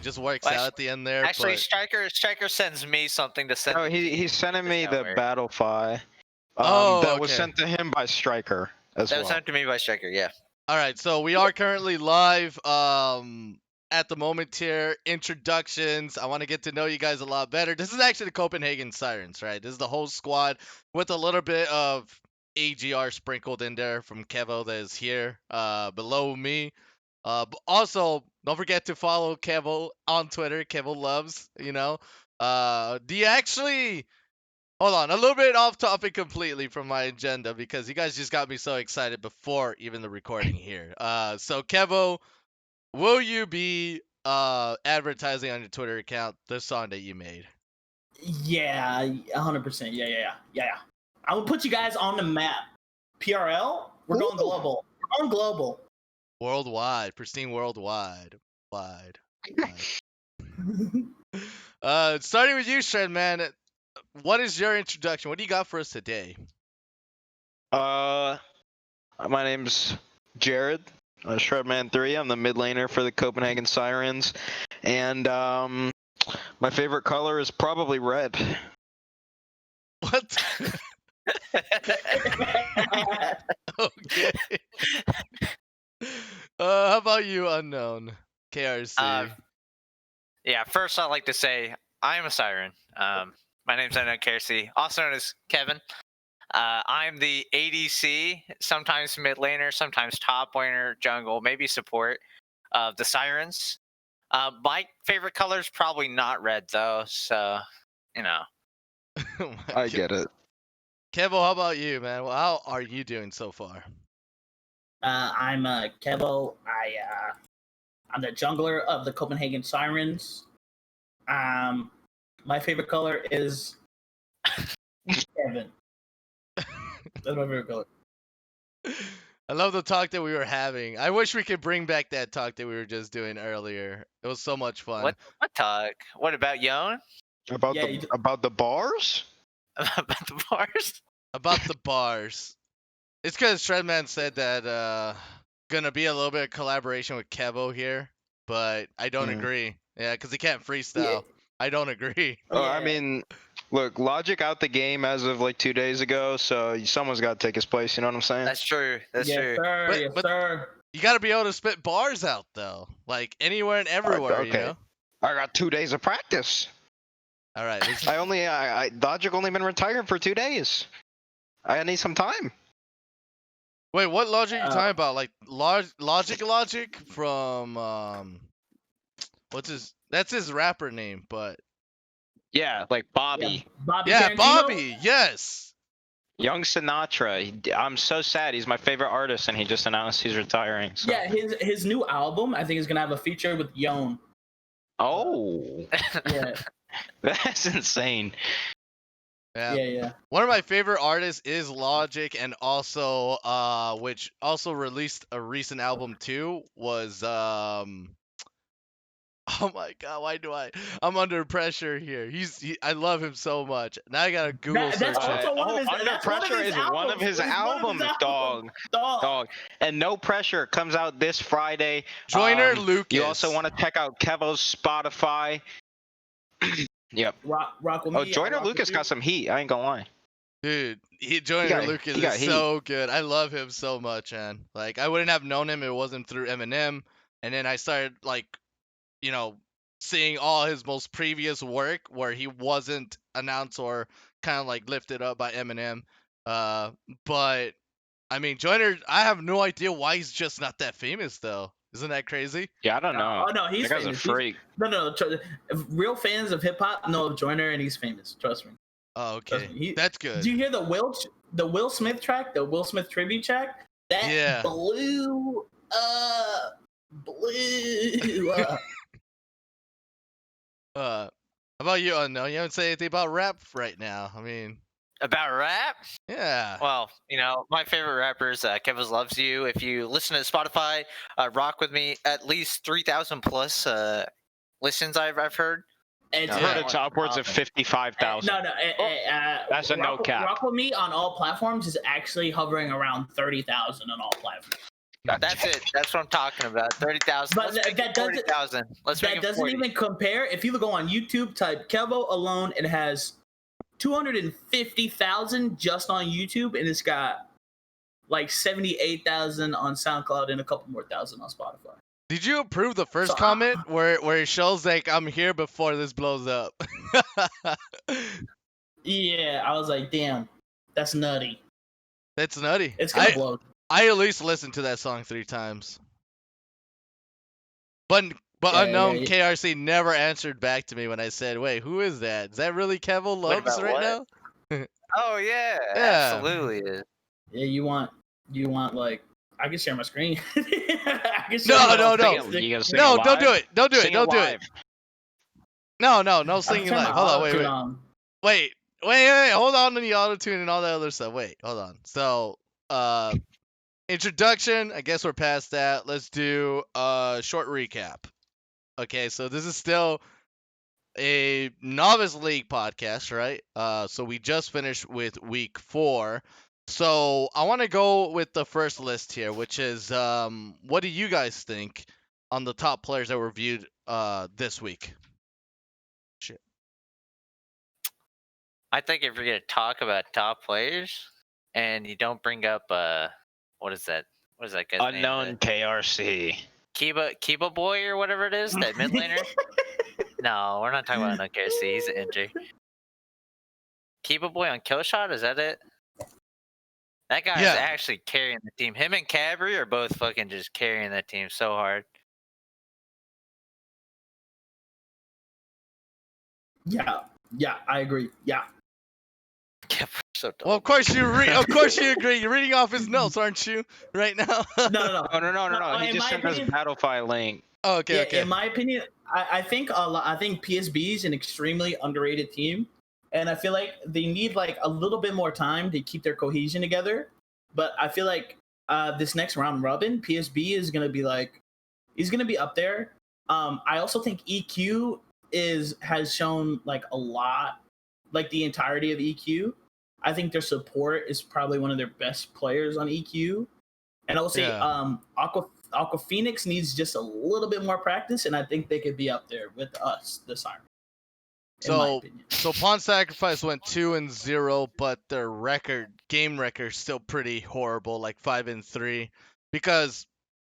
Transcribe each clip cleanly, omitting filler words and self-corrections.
just works Well, out at the end there. Actually, but... Striker sends me something to send. Oh, he's sending me the Discover. battle file. That was okay. sent to him by Striker as That well. was sent to me by Striker. Yeah. All right, so we are currently live. At the moment here, introductions. I want to get to know you guys a lot better. This is actually the Copenhagen Sirens, right? This is the whole squad with a little bit of AGR sprinkled in there from Kevo that is here below me. But also, don't forget to follow Kevo on Twitter. Kevo loves, Do you actually... Hold on, a little bit off topic completely from my agenda because you guys just got me so excited before even the recording here. So Kevo, will you be advertising on your Twitter account the song that you made? Yeah, 100%. Yeah. I will put you guys on the map. PRL, we're going global. We're going global. Worldwide, pristine worldwide. Starting with you, Shred Man. What is your introduction? What do you got for us today? My name's Jared, Shredman 3. I'm the mid laner for the Copenhagen Sirens, and my favorite color is probably red. What? Okay. How about you, Unknown KRC? Yeah. First, I'd like to say I am a Siren. My name's Unknown KRC, also known as Kevin. I'm the ADC, sometimes mid laner, sometimes top laner, jungle, maybe support of the Sirens. My favorite color is probably not red, though, so, I get it. Kevo, how about you, man? Well, how are you doing so far? I'm Kevo. I'm the jungler of the Copenhagen Sirens. My favorite color is Kevin. That's my favorite color. I love the talk that we were having. I wish we could bring back that talk that we were just doing earlier. It was so much fun. What talk? What about Yon? About the bars? About the bars? About the bars. It's because Shredman said that gonna be a little bit of collaboration with Kevo here, but I don't agree. Yeah, because he can't freestyle. Yeah. I don't agree. I mean, look, Logic out the game as of like 2 days ago, so someone's got to take his place. You know what I'm saying? That's true. That's true. Sir, But- yes, but- sir. You gotta be able to spit bars out though, like anywhere and everywhere. Okay. You know. I got 2 days of practice. All right. This is... Logic only been retired for 2 days. I need some time. Wait, what Logic are you talking about? Like Logic from what's his? That's his rapper name, but Yeah, like Bobby. yeah, Tarantino? Bobby. Yes. Young Sinatra. I'm so sad. He's my favorite artist, and he just announced he's retiring. So. Yeah, his new album, I think, is gonna have a feature with Yon. Oh. Yeah. That's insane. Yeah. One of my favorite artists is Logic, and also which also released a recent album too, was oh my god, why do I'm under pressure here. I love him so much. Now I gotta Google search That's it. also one of his, Under that's Pressure is one of his albums, dog. And No Pressure comes out this Friday. Joyner Lucas. You also want to check out Kevo's Spotify. Yep. Rock with me. Joyner Lucas got some heat. I ain't gonna lie. Dude, Joyner Lucas is so good. I love him so much, man. Like, I wouldn't have known him if it wasn't through Eminem. And then I started, like, seeing all his most previous work where he wasn't announced or kind of, like, lifted up by Eminem. But, I mean, Joyner, I have no idea why he's just not that famous, though. Isn't that crazy? Yeah, I don't know. Oh, no, he's that guy's famous. a freak. No. Real fans of hip-hop know of Joyner, and he's famous. Trust me. Oh, okay. That's good. Did you hear the Will Smith track, the Will Smith tribute track? That blew up. How about you, Unknown? You haven't said anything about rap right now. I mean... About rap? Yeah. Well, my favorite rappers, Kevin Loves You. If you listen to Spotify, rock with me. At least 3,000 plus listens I've heard. I've heard it's upwards of 55,000. No. That's a no cap. Rock with me on all platforms is actually hovering around 30,000 on all platforms. That's it. That's what I'm talking about. 30,000. But Let's make that it doesn't 40,000. Let's make that it doesn't 40. even compare. If you go on YouTube, type Kevo alone, it has 250,000 just on YouTube, and it's got like 78,000 on SoundCloud and a couple more thousand on Spotify. Did you approve the first So, comment where it shows like I'm here before this blows up? Yeah, I was like, damn, that's nutty. That's nutty. It's gonna blow. I at least listened to that song 3 times. But Yeah, unknown yeah. KRC never answered back to me when I said, "Wait, who is that? Is that really Kevo Wait, Loves about right what? now?" Oh yeah, Yeah. absolutely is. Yeah, you want like I can share my screen. I can No, share no, my no. You gotta sing No, it don't do live? it. Don't do it. Sing Don't do it. live. No I singing turn my live. Hold on, auto-tune wait. Wait. Hold on to the auto tune and all that other stuff. Wait, hold on. So, introduction. I guess we're past that. Let's do a short recap. Okay, so this is still a novice league podcast, right? So we just finished with week 4. So I want to go with the first list here, which is what do you guys think on the top players that were viewed this week? Shit. I think if you're gonna talk about top players and you don't bring up what is that? What is that guy's Unknown name? KRC. Kiba Boy or whatever it is, that mid laner. No, we're not talking about no KC. He's an injury. Kiba Boy on Killshot, is that it? That guy is Yeah. actually carrying the team. Him and Cabri are both fucking just carrying that team so hard. Yeah, I agree. Yeah. So dumb. Well, of course you agree. You're reading off his notes, aren't you? Right now. No. Oh no. He In just my sent us a opinion- Battlefy link. Oh, okay, Yeah, okay. in my opinion, I think I think PSB is an extremely underrated team, and I feel like they need like a little bit more time to keep their cohesion together. But I feel like this next round robin, PSB is gonna be like, he's gonna be up there. I also think EQ has shown like a lot, like the entirety of EQ. I think their support is probably one of their best players on EQ, and I will say Yeah. Aqua Phoenix needs just a little bit more practice, and I think they could be up there with us, the Siren. In my opinion. So Pawn Sacrifice went 2-0, but their game record, is still pretty horrible, like 5-3. Because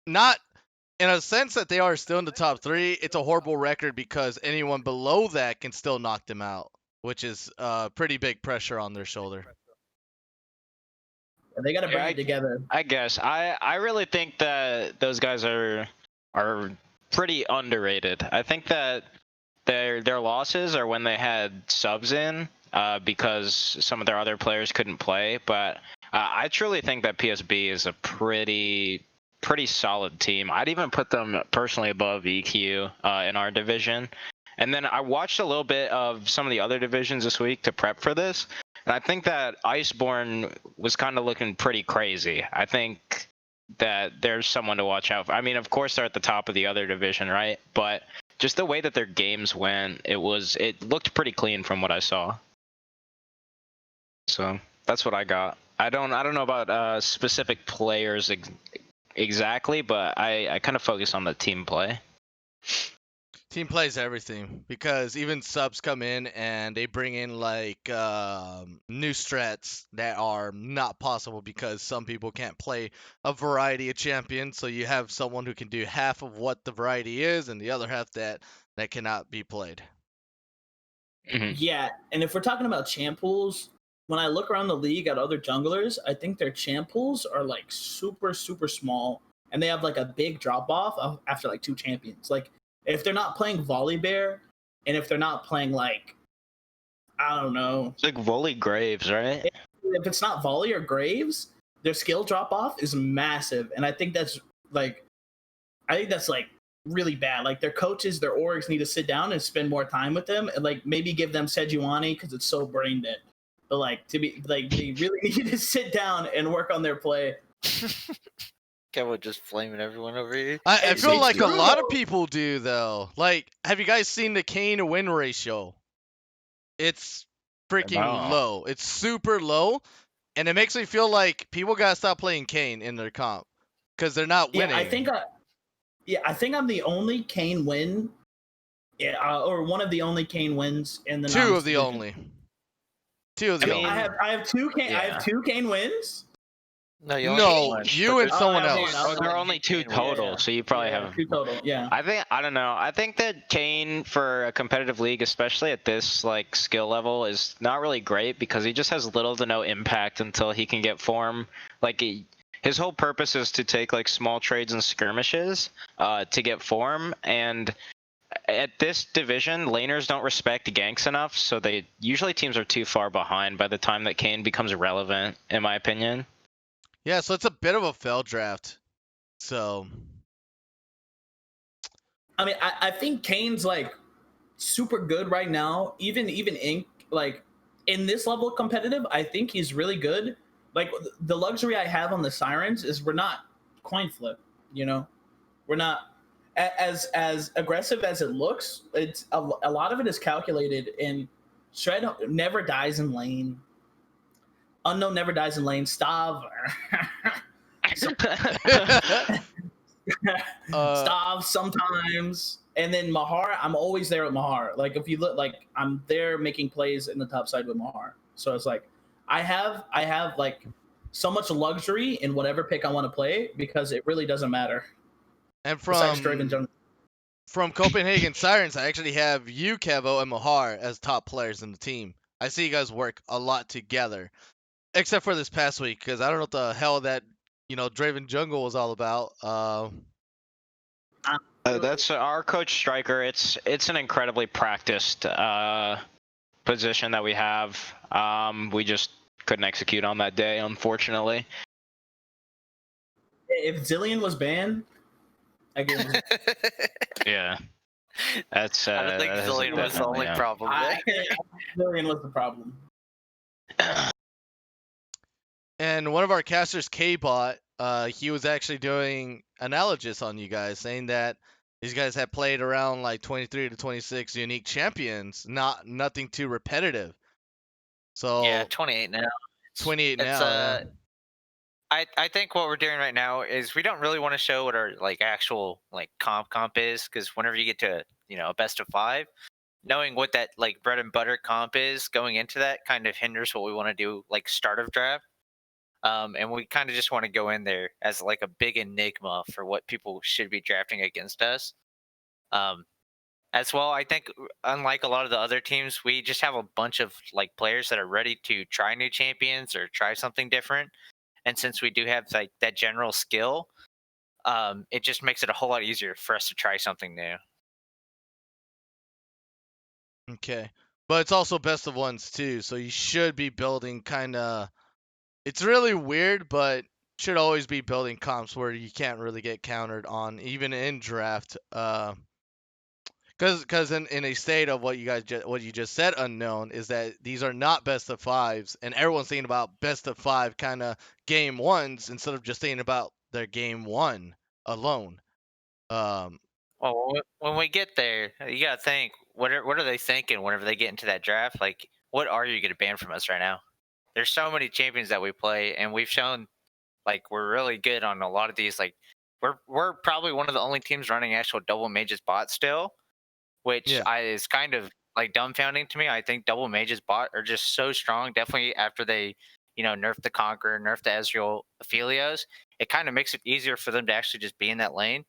not in a sense that they are still in the top 3, it's a horrible record because anyone below that can still knock them out, which is pretty big pressure on their shoulder. They got to bring it together. I guess I really think that those guys are pretty underrated. I think that their losses are when they had subs in because some of their other players couldn't play. But I truly think that PSB is a pretty solid team. I'd even put them personally above EQ in our division. And then I watched a little bit of some of the other divisions this week to prep for this. And I think that Iceborne was kind of looking pretty crazy. I think that there's someone to watch out for. I mean, of course, they're at the top of the other division, right? But just the way that their games went, it looked pretty clean from what I saw. So that's what I got. I don't know about specific players exactly, but I kind of focus on the team play. Team plays everything because even subs come in and they bring in like new strats that are not possible because some people can't play a variety of champions. So you have someone who can do half of what the variety is and the other half that cannot be played. Mm-hmm. Yeah, and if we're talking about champ pools, when I look around the league at other junglers, I think their champ pools are like super small, and they have like a big drop off after like 2 champions. Like if they're not playing Volibear, and if they're not playing like, I don't know, It's like Volley Graves, right? if it's not Volley or Graves, their skill drop off is massive, and I think that's like really bad. Like their coaches, their orgs need to sit down and spend more time with them, and like maybe give them Sejuani because it's so brain dead. But like to be like they really need to sit down and work on their play. Kevin just flaming everyone over here. I feel like a true, lot though. of people do though. Like, have you guys seen the Kane to win ratio? It's freaking No. low. It's super low, and it makes me feel like people gotta stop playing Kane in their comp. because they're not winning. I think I'm the only Kane win. Yeah, or one of the only Kane wins in the Two of the division. only. Two of the only. I have two Kane. I have two Kane wins. No, you No, only you and someone I have else. one. Oh, there are only two total, so you probably have two total. Yeah. I don't know. I think that Kane for a competitive league, especially at this like skill level, is not really great because he just has little to no impact until he can get form. Like his whole purpose is to take like small trades and skirmishes to get form, and at this division, laners don't respect ganks enough, so usually teams are too far behind by the time that Kane becomes relevant, in my opinion. Yeah, so it's a bit of a fail draft. So I mean, I think Kane's like super good right now. Even in like in this level of competitive, I think he's really good. Like the luxury I have on the Sirens is we're not coin flip. You know, we're not as aggressive as it looks. It's a lot of it is calculated, and Shred never dies in lane. Unknown never dies in lane. Stav. Stav sometimes, and then Mahar. I'm always there with Mahar. Like if you look, like I'm there making plays in the top side with Mahar. So it's like I have like so much luxury in whatever pick I want to play because it really doesn't matter. and Besides Drake and Jones. from Copenhagen Sirens, I actually have you, Kevo, and Mahar as top players in the team. I see you guys work a lot together, except for this past week because I don't know what the hell that Draven Jungle was all about. That's our coach Striker. It's an incredibly practiced position that we have. We just couldn't execute on that day, unfortunately. If Zillion was banned, I guess. Yeah, that's. I don't think Zillion was the only problem. Zillion was the problem. And one of our casters, K-Bot, he was actually doing analogous on you guys, saying that these guys had played around like 23 to 26 unique champions, nothing too repetitive. So yeah, 28 now. 28 now. Yeah. I think what we're doing right now is we don't really want to show what our like actual like comp is, because whenever you get to a best of 5, knowing what that like bread and butter comp is going into that kind of hinders what we want to do like start of draft. And we kind of just want to go in there as like a big enigma for what people should be drafting against us. As well, I think unlike a lot of the other teams, we just have a bunch of like players that are ready to try new champions or try something different. And since we do have like that general skill, it just makes it a whole lot easier for us to try something new. Okay. But it's also best of ones too, so you should be building kind of. It's really weird, but should always be building comps where you can't really get countered on, even in draft. Because in a state of what you just said, unknown, is that these are not best of 5s, and everyone's thinking about best of 5 kind of game 1s instead of just thinking about their game 1 alone. Well, when we get there, you gotta think what are they thinking whenever they get into that draft? Like, what are you gonna ban from us right now? There's so many champions that we play, and we've shown like we're really good on a lot of these. Like, we're probably one of the only teams running actual double mages bot still, which is kind of like dumbfounding to me. I think double mages bot are just so strong. Definitely after they, nerf the Conqueror, nerf the Ezreal Aphelios, it kind of makes it easier for them to actually just be in that lane.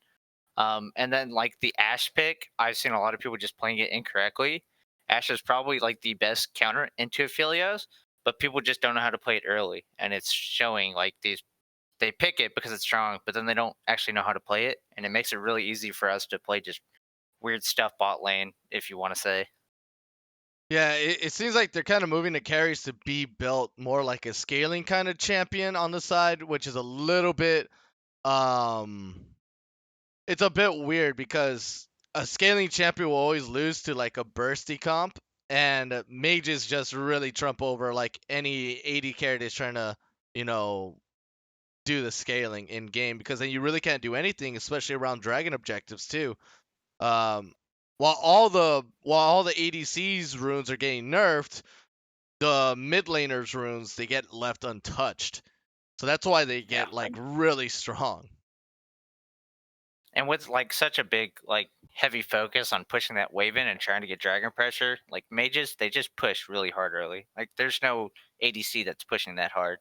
And then like the Ashe pick, I've seen a lot of people just playing it incorrectly. Ashe is probably like the best counter into Aphelios, but people just don't know how to play it early, and it's showing like they pick it because it's strong, but then they don't actually know how to play it, and it makes it really easy for us to play just weird stuff bot lane, if you want to say. Yeah, it seems like they're kind of moving the carries to be built more like a scaling kind of champion on the side, which is a little bit it's a bit weird because a scaling champion will always lose to like a bursty comp, and mages just really trump over like any AD characters trying to, do the scaling in game, because then you really can't do anything, especially around dragon objectives too. While all the ADC's runes are getting nerfed, the mid laners runes they get left untouched. So that's why they get like really strong. And with like such a big like heavy focus on pushing that wave in and trying to get dragon pressure, like mages they just push really hard early. Like there's no ADC that's pushing that hard.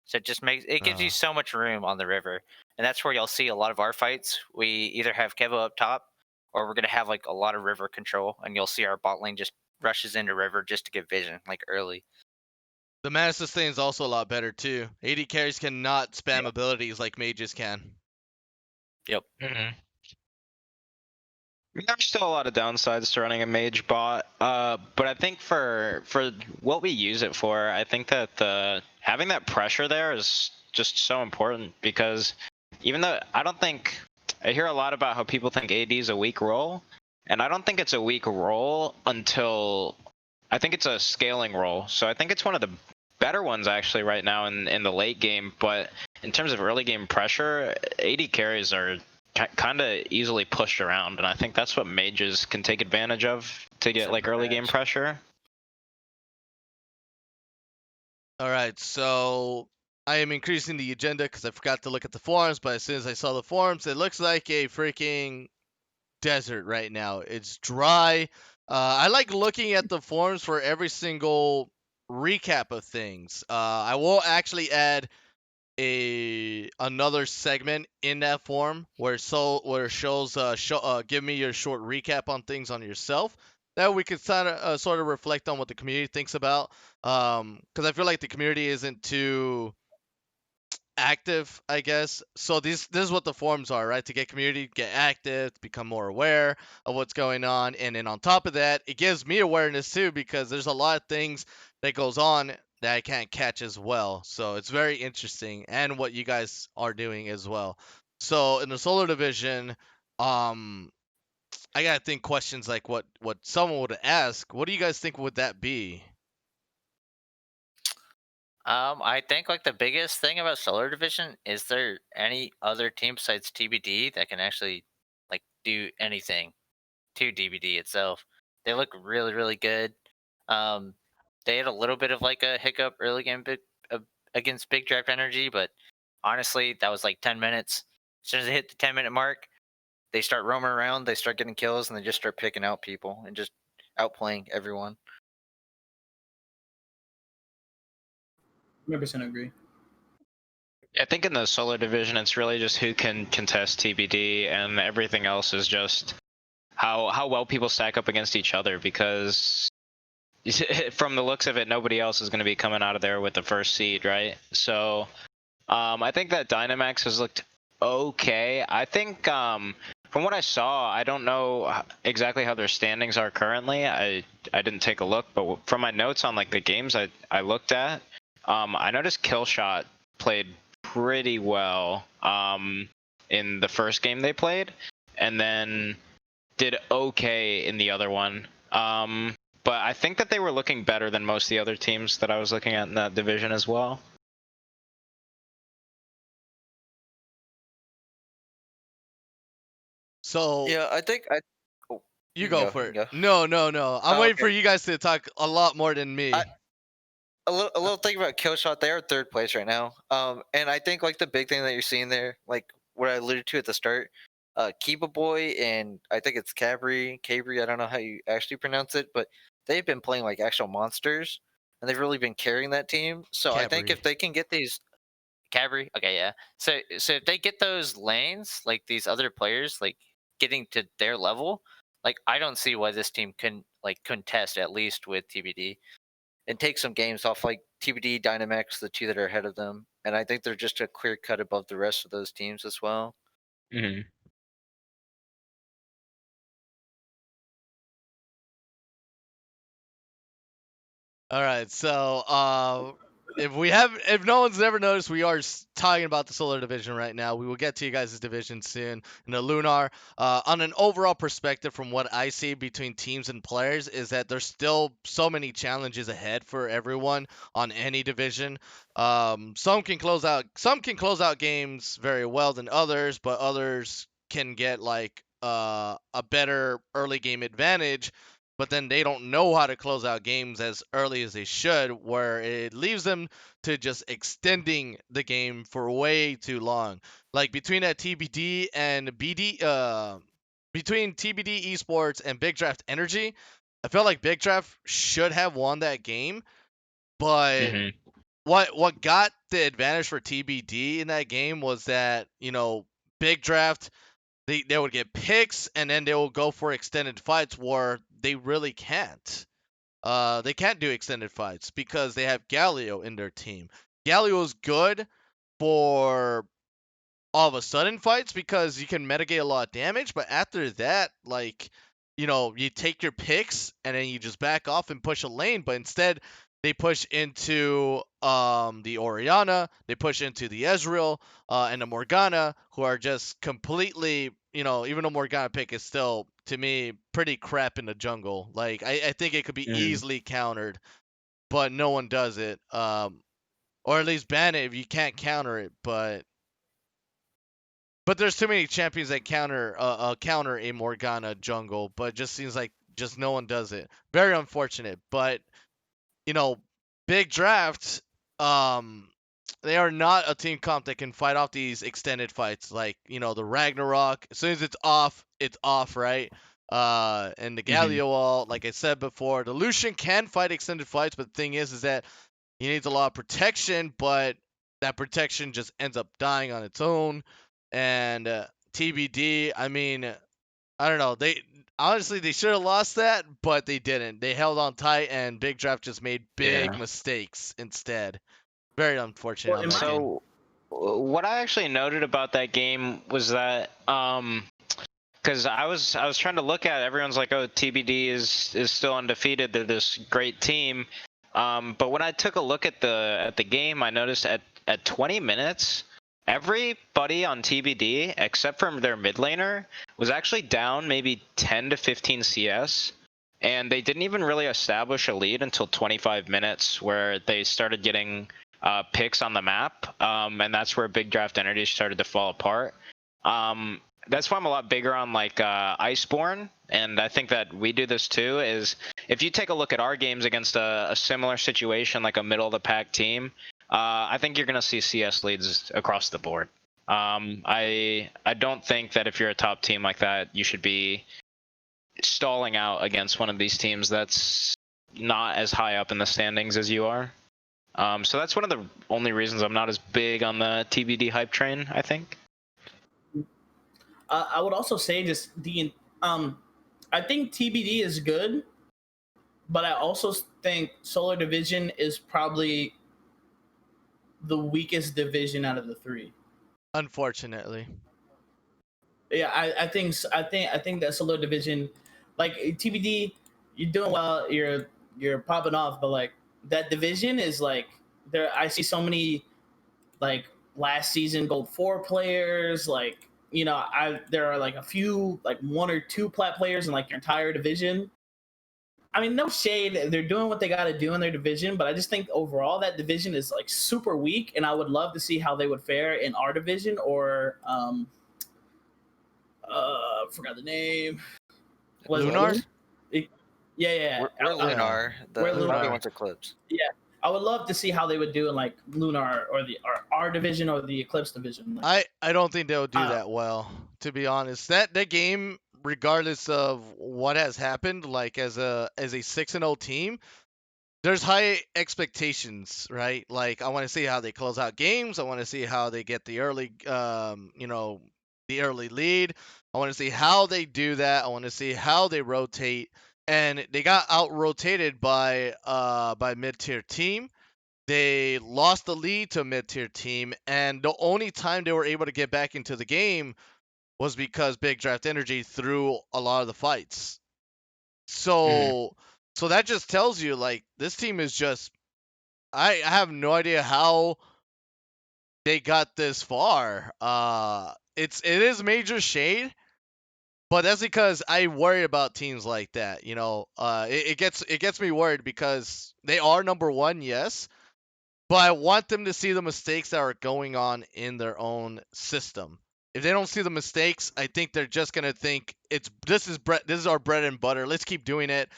So it gives you so much room on the river. And that's where you'll see a lot of our fights. We either have Kevo up top or we're gonna have like a lot of river control and you'll see our bot lane just rushes into river just to get vision like early. The mana sustain is also a lot better too. AD carries cannot spam Yeah. abilities like mages can. Yep. There's still a lot of downsides to running a mage bot, but I think for what we use it for, I think that having that pressure there is just so important because even though I hear a lot about how people think AD is a weak role, and I don't think it's a weak role until I think it's a scaling role. So I think it's one of the better ones actually right now in the late game, but in terms of early game pressure, AD carries are kind of easily pushed around, and I think that's what mages can take advantage of to get like early game pressure. All right, so I am increasing the agenda because I forgot to look at the forums, but as soon as I saw the forums, it looks like a freaking desert right now. It's dry. I like looking at the forums for every single recap of things. I will actually add another segment in that form where it shows give me your short recap on things on yourself. That we could sort of reflect on what the community thinks about. Because I feel like the community isn't too active, I guess. So this is what the forums are, right? To get community, get active, to become more aware of what's going on, and then on top of that, it gives me awareness too because there's a lot of things that goes on that I can't catch as well. So it's very interesting, and what you guys are doing as well. So in the solar division, I gotta think questions like what someone would ask. What do you guys think would that be? I think like the biggest thing about Solar Division is there any other team besides TBD that can actually like do anything to DBD itself. They look really really good. Um, they had a little bit of like a hiccup early game against Big Draft Energy, but honestly that was like 10 minutes. As soon as they hit the 10-minute mark, they start roaming around, they start getting kills, and they just start picking out people and just outplaying everyone. 100% agree. I think in the solar division, it's really just who can contest TBD, and everything else is just how well people stack up against each other. Because from the looks of it, nobody else is going to be coming out of there with the first seed, right? So I think that Dynamax has looked okay. I think from what I saw, I don't know exactly how their standings are currently. I didn't take a look, but from my notes on like the games I looked at, I noticed Killshot played pretty well in the first game they played, and then did okay in the other one. But I think that they were looking better than most of the other teams that I was looking at in that division as well. So Yeah, I think I. Oh, you can go go. for You it. can go. No. I'm Oh, waiting okay. for you guys to talk a lot more than me. A little thing about Killshot, they are third place right now. And I think like the big thing that you're seeing there, like what I alluded to at the start, Kiba Boy and I think it's Cabri, I don't know how you actually pronounce it, but they've been playing like actual monsters, and they've really been carrying that team. So I think Cabri. if they can get these Cabri, okay, yeah. So if they get those lanes, like these other players, like getting to their level, like I don't see why this team can like contest at least with TBD and take some games off like TBD, Dynamax, the two that are ahead of them. And I think they're just a clear cut above the rest of those teams as well. Mm-hmm. All right, so if no one's ever noticed, we are talking about the solar division right now. We will get to you guys' division soon. And the lunar, on an overall perspective, from what I see between teams and players, is that there's still so many challenges ahead for everyone on any division. Some can close out games very well than others, but others can get like a better early game advantage but then they don't know how to close out games as early as they should, where it leaves them to just extending the game for way too long. Like between that TBD and BD, between TBD Esports and Big Draft Energy, I felt like Big Draft should have won that game, but Hmm. what got the advantage for TBD in that game was that, Big Draft, they would get picks and then they will go for extended fights where they really can't. They can't do extended fights because they have Galio in their team. Galio's good for all of a sudden fights because you can mitigate a lot of damage, but after that, like, you take your picks and then you just back off and push a lane, but instead they push into the Oriana, they push into the Ezreal, and the Morgana, who are just completely, even though Morgana pick is still, to me, pretty crap in the jungle. Like, I think it could be Hmm. easily countered, but no one does it. Or at least ban it if you can't counter it, but there's too many champions that counter a Morgana jungle, but it just seems like just no one does it. Very unfortunate. But you know, big drafts, um, they are not a team comp that can fight off these extended fights. Like the Ragnarok. As soon as it's off, right? And the Hmm. Galio wall, like I said before, the Lucian can fight extended fights, but the thing is that he needs a lot of protection, but that protection just ends up dying on its own. And TBD, I mean, I don't know. They honestly they should have lost that, but they didn't. They held on tight, and Big Draft just made big Yeah. mistakes instead. Very unfortunate Well, on in that my game. So, what I actually noted about that game was that, because I was trying to look at it, everyone's like, oh, TBD is still undefeated. They're this great team. But when I took a look at the game, I noticed at 20 minutes, everybody on TBD except for their mid laner was actually down maybe 10 to 15 CS. And they didn't even really establish a lead until 25 minutes, where they started getting picks on the map, and that's where Big Draft Energy started to fall apart. That's why I'm a lot bigger on like Iceborne, and I think that we do this too. Is if you take a look at our games against a similar situation, like a middle of the pack team, I think you're gonna see CS leads across the board. I don't think that if you're a top team like that, you should be stalling out against one of these teams that's not as high up in the standings as you are. So that's one of the only reasons I'm not as big on the TBD hype train, I think. I would also say just I think TBD is good, but I also think Solar Division is probably the weakest division out of the three. Unfortunately, Yeah, I think that Solar Division, like TBD, you're doing well, you're popping off, but like that division is like there. I see so many like last season Gold 4 players, like there are like a few like one or two plat players in like your entire division. I mean, no shade. They're doing what they got to do in their division, but I just think overall that division is like super weak, and I would love to see how they would fare in our division or forgot the name. Was Lunar. Eclipse? it? Yeah, yeah. We're I- Lunar. The We're other Lunar. one's Eclipse. yeah. I would love to see how they would do in like Lunar or the or our division or the Eclipse division. Like, I don't think they'll do uh, that well, to be honest. That game, regardless of what has happened, like as a 6-0 team, there's high expectations, right? Like I want to see how they close out games. I want to see how they get the early, the early lead. I want to see how they do that. I want to see how they rotate. And they got out rotated by mid tier team. They lost the lead to a mid tier team, and the only time they were able to get back into the game was because Big Draft Energy threw a lot of the fights. Hmm. So that just tells you like this team is just I have no idea how they got this far. It is major shade, but that's because I worry about teams like that. It gets me worried because they are number one, yes, but I want them to see the mistakes that are going on in their own system. if they don't see the mistakes, I think they're just gonna think this is our bread and butter. Let's keep doing it.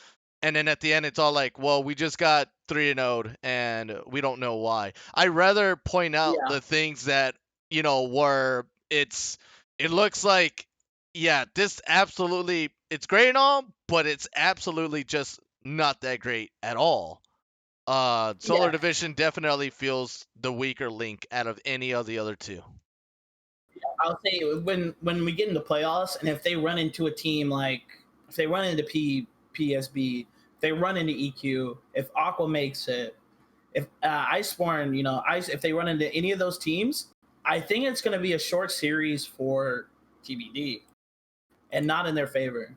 And then at the end, it's all like, well, we just got 3-0, and we don't know why. I rather point out Yeah. the things that where it looks like, yeah, this absolutely it's great and all, but it's absolutely just not that great at all. Solar Yeah. Division definitely feels the weaker link out of any of the other two. I'll say when we get into playoffs, and if they run into a team like if they run into PSB, if they run into EQ, if Aqua makes it, if Iceborne, if they run into any of those teams, I think it's going to be a short series for TBD, and not in their favor.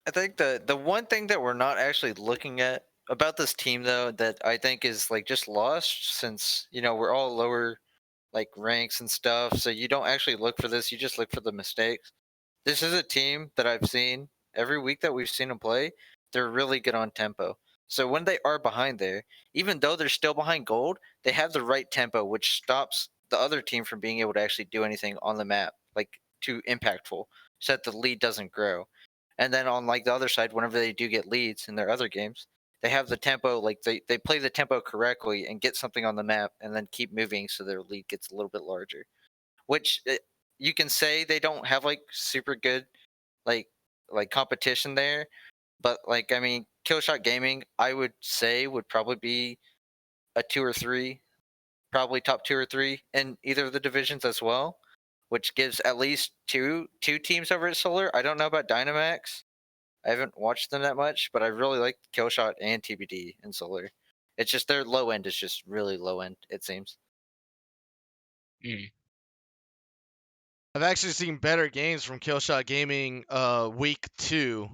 I think the one thing that we're not actually looking at about this team though that I think is like just lost since we're all lower like ranks and stuff, so you don't actually look for this, you just look for the mistakes. This is a team that I've seen every week that we've seen them play. They're really good on tempo. So when they are behind there, even though they're still behind gold, they have the right tempo, which stops the other team from being able to actually do anything on the map, like too impactful, so that the lead doesn't grow. And then on like the other side, whenever they do get leads in their other games, they have the tempo, like they play the tempo correctly and get something on the map and then keep moving so their lead gets a little bit larger. Which you can say they don't have like super good like competition there, but like I mean, Killshot Gaming, I would say would probably be a 2 or 3, probably top 2 or 3 in either of the divisions as well, which gives at least two teams over at Solar. I don't know about Dynamax. I haven't watched them that much, but I really like Killshot and TBD in Solar. It's just their low end is just really low end, it seems. I've actually seen better games from Killshot Gaming week 2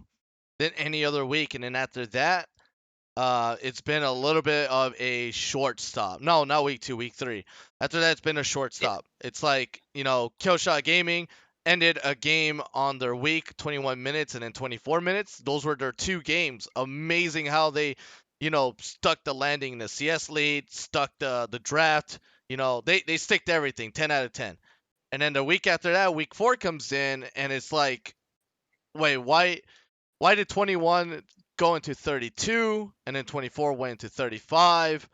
than any other week, and then after that, it's been a little bit of a short stop. No, not week 2, week 3. After that, it's been a short Yeah. stop. It's like, Killshot Gaming ended a game on their week, 21 minutes and then 24 minutes. Those were their 2 games. Amazing how they, stuck the landing in the CS lead, stuck the draft. They stick to everything, 10 out of 10. And then the week after that, week 4 comes in, and it's like, wait, why did 21 go into 32, and then 24 went into 35?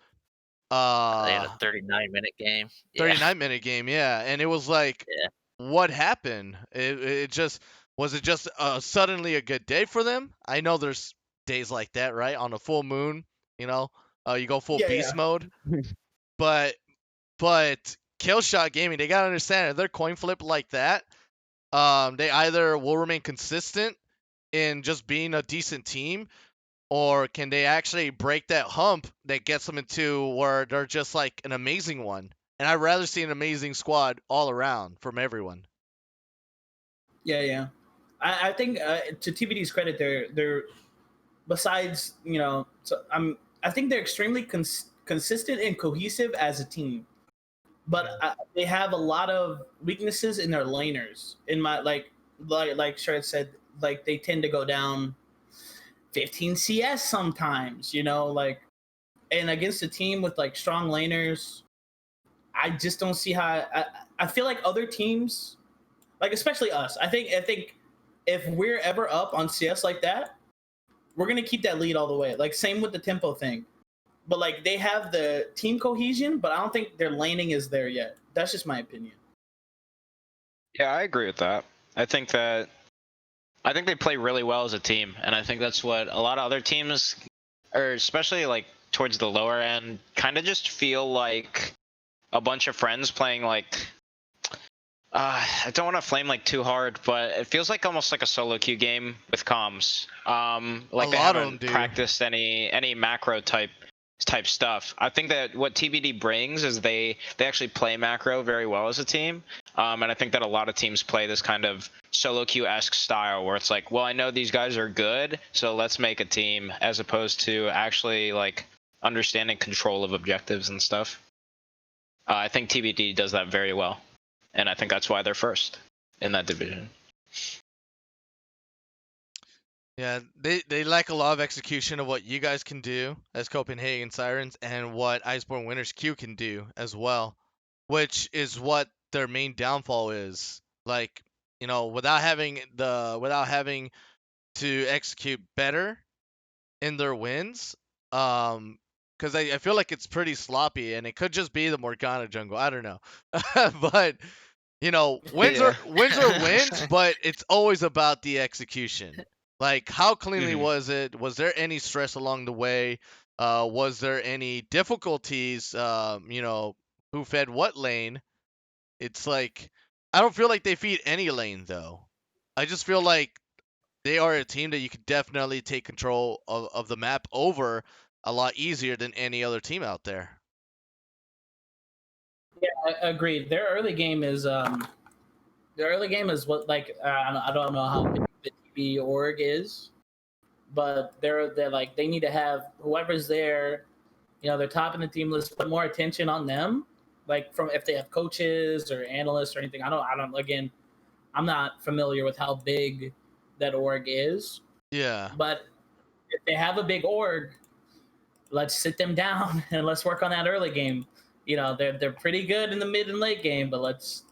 They had a 39-minute game. Yeah. 39-minute game, yeah. And it was like, Yeah. what happened? It just was it just suddenly a good day for them? I know there's days like that, right? On a full moon, you go full Yeah, beast yeah. mode. But Killshot Gaming, they gotta understand if they're coin flip like that, they either will remain consistent in just being a decent team, or can they actually break that hump that gets them into where they're just like an amazing one? And I'd rather see an amazing squad all around from everyone. Yeah, yeah. I think to TBD's credit, they're besides I think they're extremely consistent and cohesive as a team, but they have a lot of weaknesses in their laners. In my like Shred said, like they tend to go down 15 CS sometimes. And against a team with like strong laners, I just don't see how. I feel like other teams, like especially us, I think if we're ever up on CS like that, we're gonna keep that lead all the way. Like same with the tempo thing, but like they have the team cohesion, but I don't think their laning is there yet. That's just my opinion. Yeah, I agree with that. I think they play really well as a team, and I think that's what a lot of other teams, or especially like towards the lower end, kind of just feel like a bunch of friends playing like. I don't want to flame like too hard, but it feels like almost like a solo queue game with comms. Like A they lot of haven't them do. practiced any macro type stuff. I think that what TBD brings is they actually play macro very well as a team. And I think that a lot of teams play this kind of solo queue-esque style where it's like, well, I know these guys are good, so let's make a team, as opposed to actually like understanding control of objectives and stuff. I think TBD does that very well, and I think that's why they're first in that division. Yeah, they lack a lot of execution of what you guys can do as Copenhagen Sirens and what Iceborne Winners Q can do as well, which is what their main downfall is. Like, without having to execute better in their wins. Because I feel like it's pretty sloppy, and it could just be the Morgana jungle. I don't know, but wins Yeah. are wins, but it's always about the execution. Like, how cleanly Mhm. was it? Was there any stress along the way? Was there any difficulties? Who fed what lane? It's like, I don't feel like they feed any lane though. I just feel like they are a team that you could definitely take control of the map over a lot easier than any other team out there. Yeah, I agree. Their early game is what like I don't know how big the TB org is, but they're like they need to have whoever's there, they're topping the team list, put more attention on them, like from if they have coaches or analysts or anything. I don't again, I'm not familiar with how big that org is, Yeah. but if they have a big org, let's sit them down and let's work on that early game. They're pretty good in the mid and late game, but let's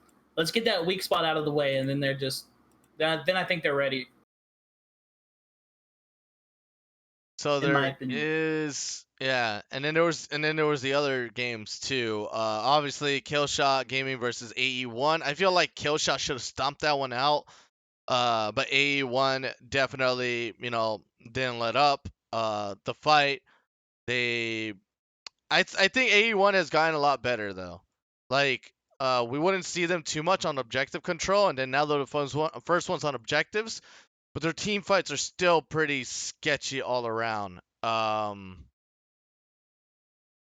get that weak spot out of the way, and then then I think they're ready. So In my there opinion. is, yeah, and then there was the other games too. Obviously Killshot Gaming versus AE1. I feel like Killshot should have stomped that one out. But AE1 definitely, didn't let up. The fight, they I think AE1 has gotten a lot better though. Like, we wouldn't see them too much on objective control, and then now they're the first ones on objectives, but their team fights are still pretty sketchy all around.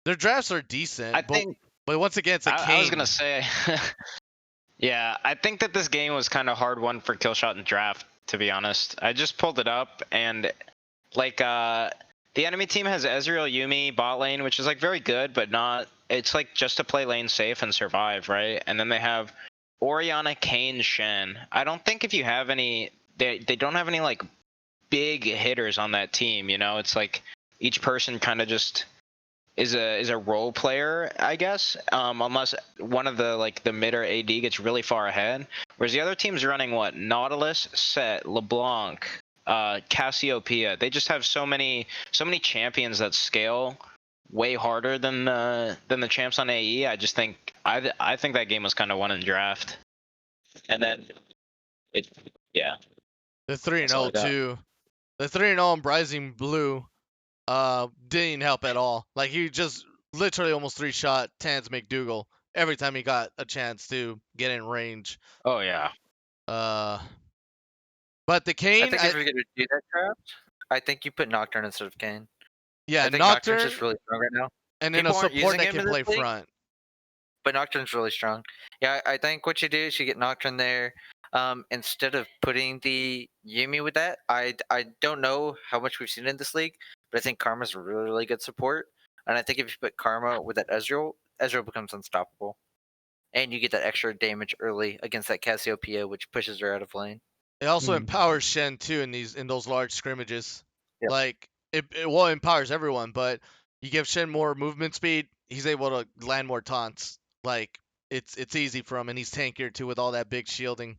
Their drafts are decent, I think but once again, it's a I was cane. gonna say, yeah, I think that this game was kind of hard one for Killshot and Draft. To be honest, I just pulled it up and like the enemy team has Ezreal Yumi bot lane, which is like very good, but not. It's like just to play lane safe and survive, right? And then they have Orianna, Kayn, Shen. I don't think if you have any, they don't have any like big hitters on that team. It's like each person kind of just is a role player, I guess. Unless one of the mid or AD gets really far ahead, whereas the other team's running what Nautilus, Set, LeBlanc, Cassiopeia. They just have so many champions that scale way harder than the champs on AE. I just think I think that game was kind of won in draft, and then it yeah. They're 3 and That's all 0 I got. too. The 3 and 0 on Rising Blue didn't help at all. Like, he just literally almost 3-shot Tans McDougal every time he got a chance to get in range. Oh yeah. Uh, but the I Kane, think if you're gonna do that draft, I think you put Nocturne instead of Kane. yeah, I think Nocturne's Nocturne, just really strong right now. and then a People aren't support using that him can in this play league, front. but Nocturne's really strong. Yeah, I think what you do is you get Nocturne there. Instead of putting the Yumi with that, I don't know how much we've seen in this league, but I think Karma's a really, really good support. And I think if you put Karma with that Ezreal becomes unstoppable. And you get that extra damage early against that Cassiopeia, which pushes her out of lane. It also Mhm. empowers Shen too in those large scrimmages. Yep. Like, it well, empowers everyone, but you give Shen more movement speed, he's able to land more taunts. Like, it's easy for him, and he's tankier too with all that big shielding.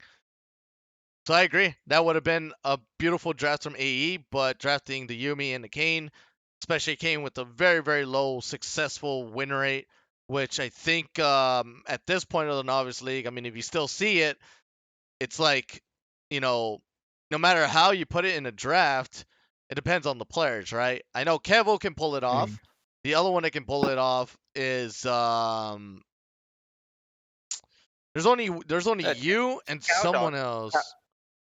So I agree. That would have been a beautiful draft from AE, but drafting the Yumi and the Kane, especially Kane with a very, very low successful win rate, which I think at this point of the Novice League, I mean, if you still see it, it's like, no matter how you put it in a draft, it depends on the players, right? I know Kevo can pull it off. The other one that can pull it off is there's only you and Cow someone Dog. else.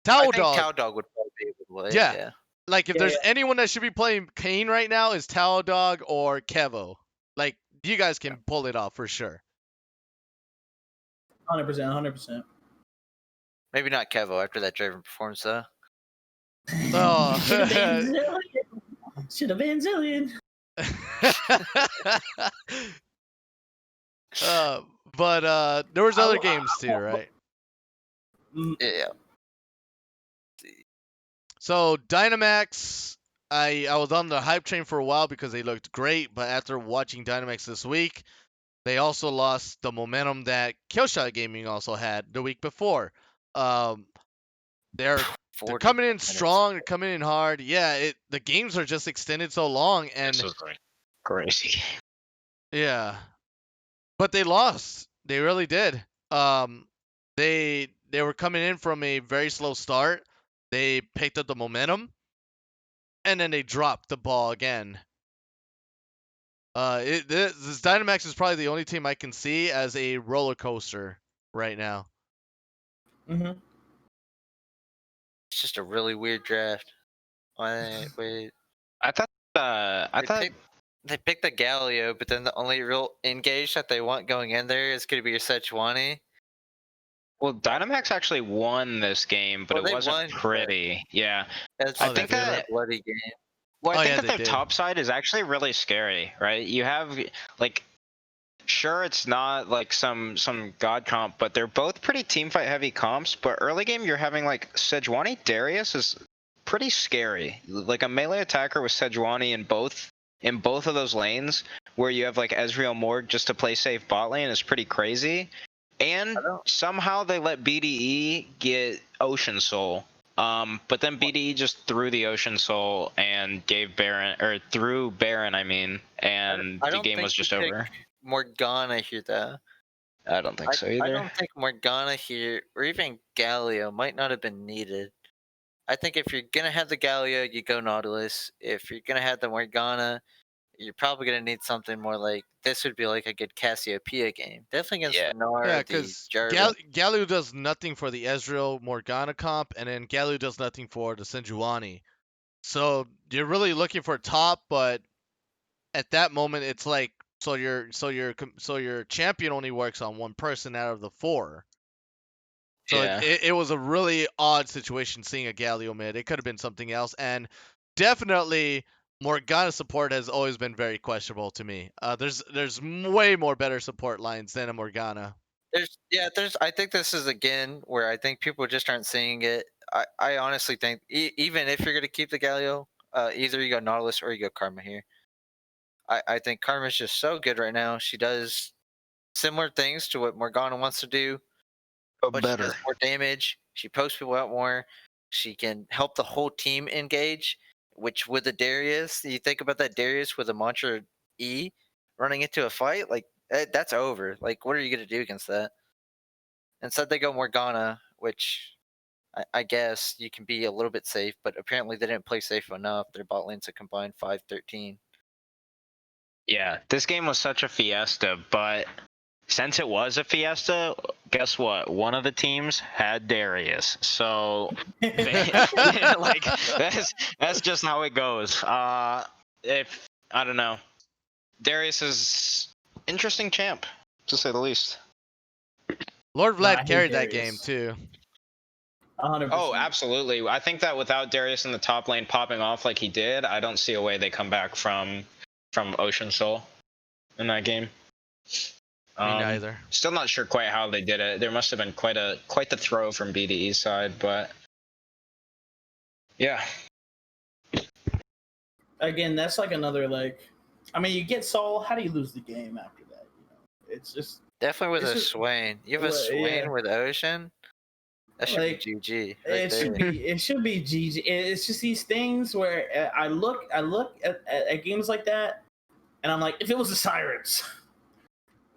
I Tao think Dog. Cow Dog would probably be able to play it. Yeah. Yeah. Like, if Yeah, there's yeah. anyone that should be playing Kane right now, is Tao Dog or Kevo. Like, you guys can pull it off for sure. 100%, 100%. Maybe not Kevo after that Draven performance though. Oh. Should have been Zillion. Should have been Zillion. But there was other games too, right? Yeah. So Dynamax, I was on the hype train for a while because they looked great, but after watching Dynamax this week, They also lost the momentum that Killshot Gaming also had the week before. Um, they're 40 coming in minutes. strong. They're coming in hard. Yeah, the games are just extended so long, and This was crazy. yeah, but they lost. They really did. Um, they were coming in from a very slow start. They picked up the momentum, and then they dropped the ball again. This Dynamax is probably the only team I can see as a roller coaster right now. Mm-hmm. It's just a really weird draft. Wait. I thought They picked the Galio, but then the only real engage that they want going in there is going to be your Sejuani. well, Dynamax actually won this game, but Well, it they wasn't won, but- pretty. Yeah. That's I they think did. a that bloody game. Well, Oh, I think yeah, that they their did. top side is actually really scary, right? You have like, sure, it's not like some god comp, but they're both pretty team fight heavy comps. But early game, you're having like Sejuani Darius is pretty scary. Like a melee attacker with Sejuani in both of those lanes, where you have like Ezreal Morg just to play safe bot lane, is pretty crazy. And somehow they let BDE get Ocean Soul. But then BDE just threw the Ocean Soul and gave Baron, or threw Baron, I mean, and I the don't game think was just you pick over. Morgana here, though. I don't think so either. I don't think Morgana here, or even Galio, might not have been needed. I think if you're gonna have the Galio, you go Nautilus. If you're gonna have the Morgana, you're probably gonna need something more like this. Would be like a good Cassiopeia game, definitely against Yeah. Renar, Yeah, the because Jarvan. Galio does nothing for the Ezreal Morgana comp, and then Galio does nothing for the Sejuani. So you're really looking for top, but at that moment, it's like your champion only works on one person out of the four. So Yeah. it was a really odd situation seeing a Galio mid. It could have been something else, and definitely Morgana support has always been very questionable to me. There's way more better support lines than a Morgana. There's. I think this is again where I think people just aren't seeing it. I honestly think even if you're gonna keep the Galio, either you go Nautilus or you go Karma here. I think Karma's just so good right now. She does similar things to what Morgana wants to do, but she does more damage. She pokes people out more. She can help the whole team engage. Which with the Darius, you think about that Darius with a mantra E running into a fight, like that's over. Like, what are you gonna do against that? Instead, they go Morgana, which I guess you can be a little bit safe, but apparently they didn't play safe enough. Their bot lane's a combined 5-13. Yeah, this game was such a fiesta, but since it was a fiesta, guess what? One of the teams had Darius, so like that's just how it goes. If I don't know, Darius is interesting champ, to say the least. Lord Nah, I Vlad hate carried that Darius. game too. 100%. Oh, absolutely. I think that without Darius in the top lane popping off like he did, I don't see a way they come back from Ocean Soul in that game. Me neither. Still not sure quite how they did it. There must have been quite the throw from BDE's side, but yeah. Again, that's like another like. I mean, you get Soul. How do you lose the game after that? You know, it's just Definitely with It's a just- Swain. You have a well, Swain yeah. with Ocean. That should Like, be GG. Right it there. should be GG. It's just these things where I look at games like that, and I'm like, if it was the Sirens,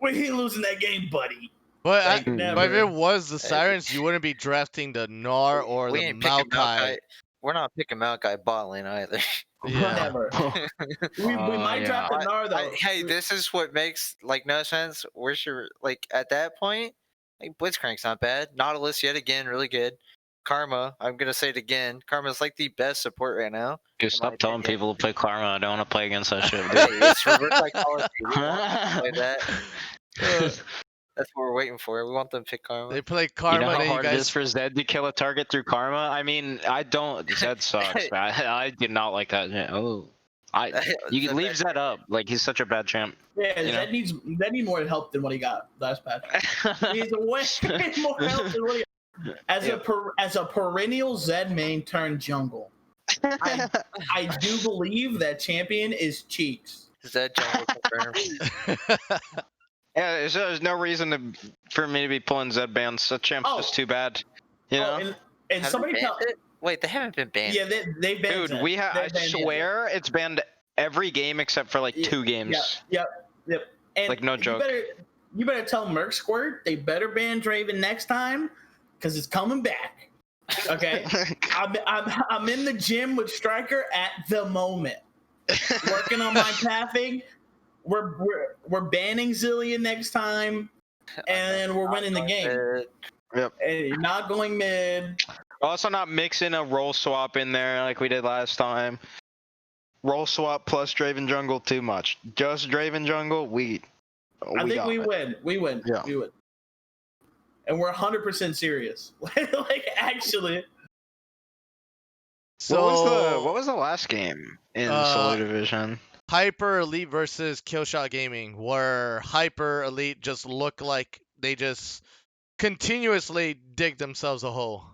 we ain't losing that game, buddy. But, Like, but if never. it was the Sirens, you wouldn't be drafting the Gnar or We the ain't picking Maokai. We're not picking Maokai bot lane either. Yeah. Never. We might draft the Gnar though. Hey, this is what makes like no sense. Where's your like at that point? Like Blitzcrank's not bad. Nautilus yet again, really good. Karma, I'm gonna say it again. Karma's like the best support right now. Dude, stop telling people to play Karma. I don't want to play against that shit. Hey, it's reverse psychology. We want them to play that. That's what we're waiting for. We want them to pick Karma. They play You Karma, know how then you hard it is guys. for Zed to kill a target through Karma? I mean, I don't. Zed sucks. I did not like that. Oh, you can leave Zed up. Like he's such a bad champ. Yeah, you know? that needs more help than what he got last patch. He needs way more help than what he got. As a perennial Zed main turned jungle, I do believe that champion is Cheeks. Is that jungle confirmed? Yeah, there's no reason for me to be pulling Zed bans. That champ's just too bad. You know? And Have somebody they banned it? Wait, they haven't been banned. Yeah, they've banned Dude, Zed. I swear it's banned every game except for like 2 games. Yep. And Like, no joke. You better tell Merc Squirt they better ban Draven next time, because it's coming back. Okay, I'm in the gym with Striker at the moment, working on my pathing. We're banning Zillion next time, and we're winning the game. Yep. And you're not going mid. Also, not mixing a role swap in there like we did last time. Role swap plus Draven jungle too much. Just Draven jungle, I think we win. We win. Yeah. We win. And we're 100% serious. Like, actually. So what was the last game in solo division? Hyper Elite versus Killshot Gaming, where Hyper Elite just look like they just continuously dig themselves a hole.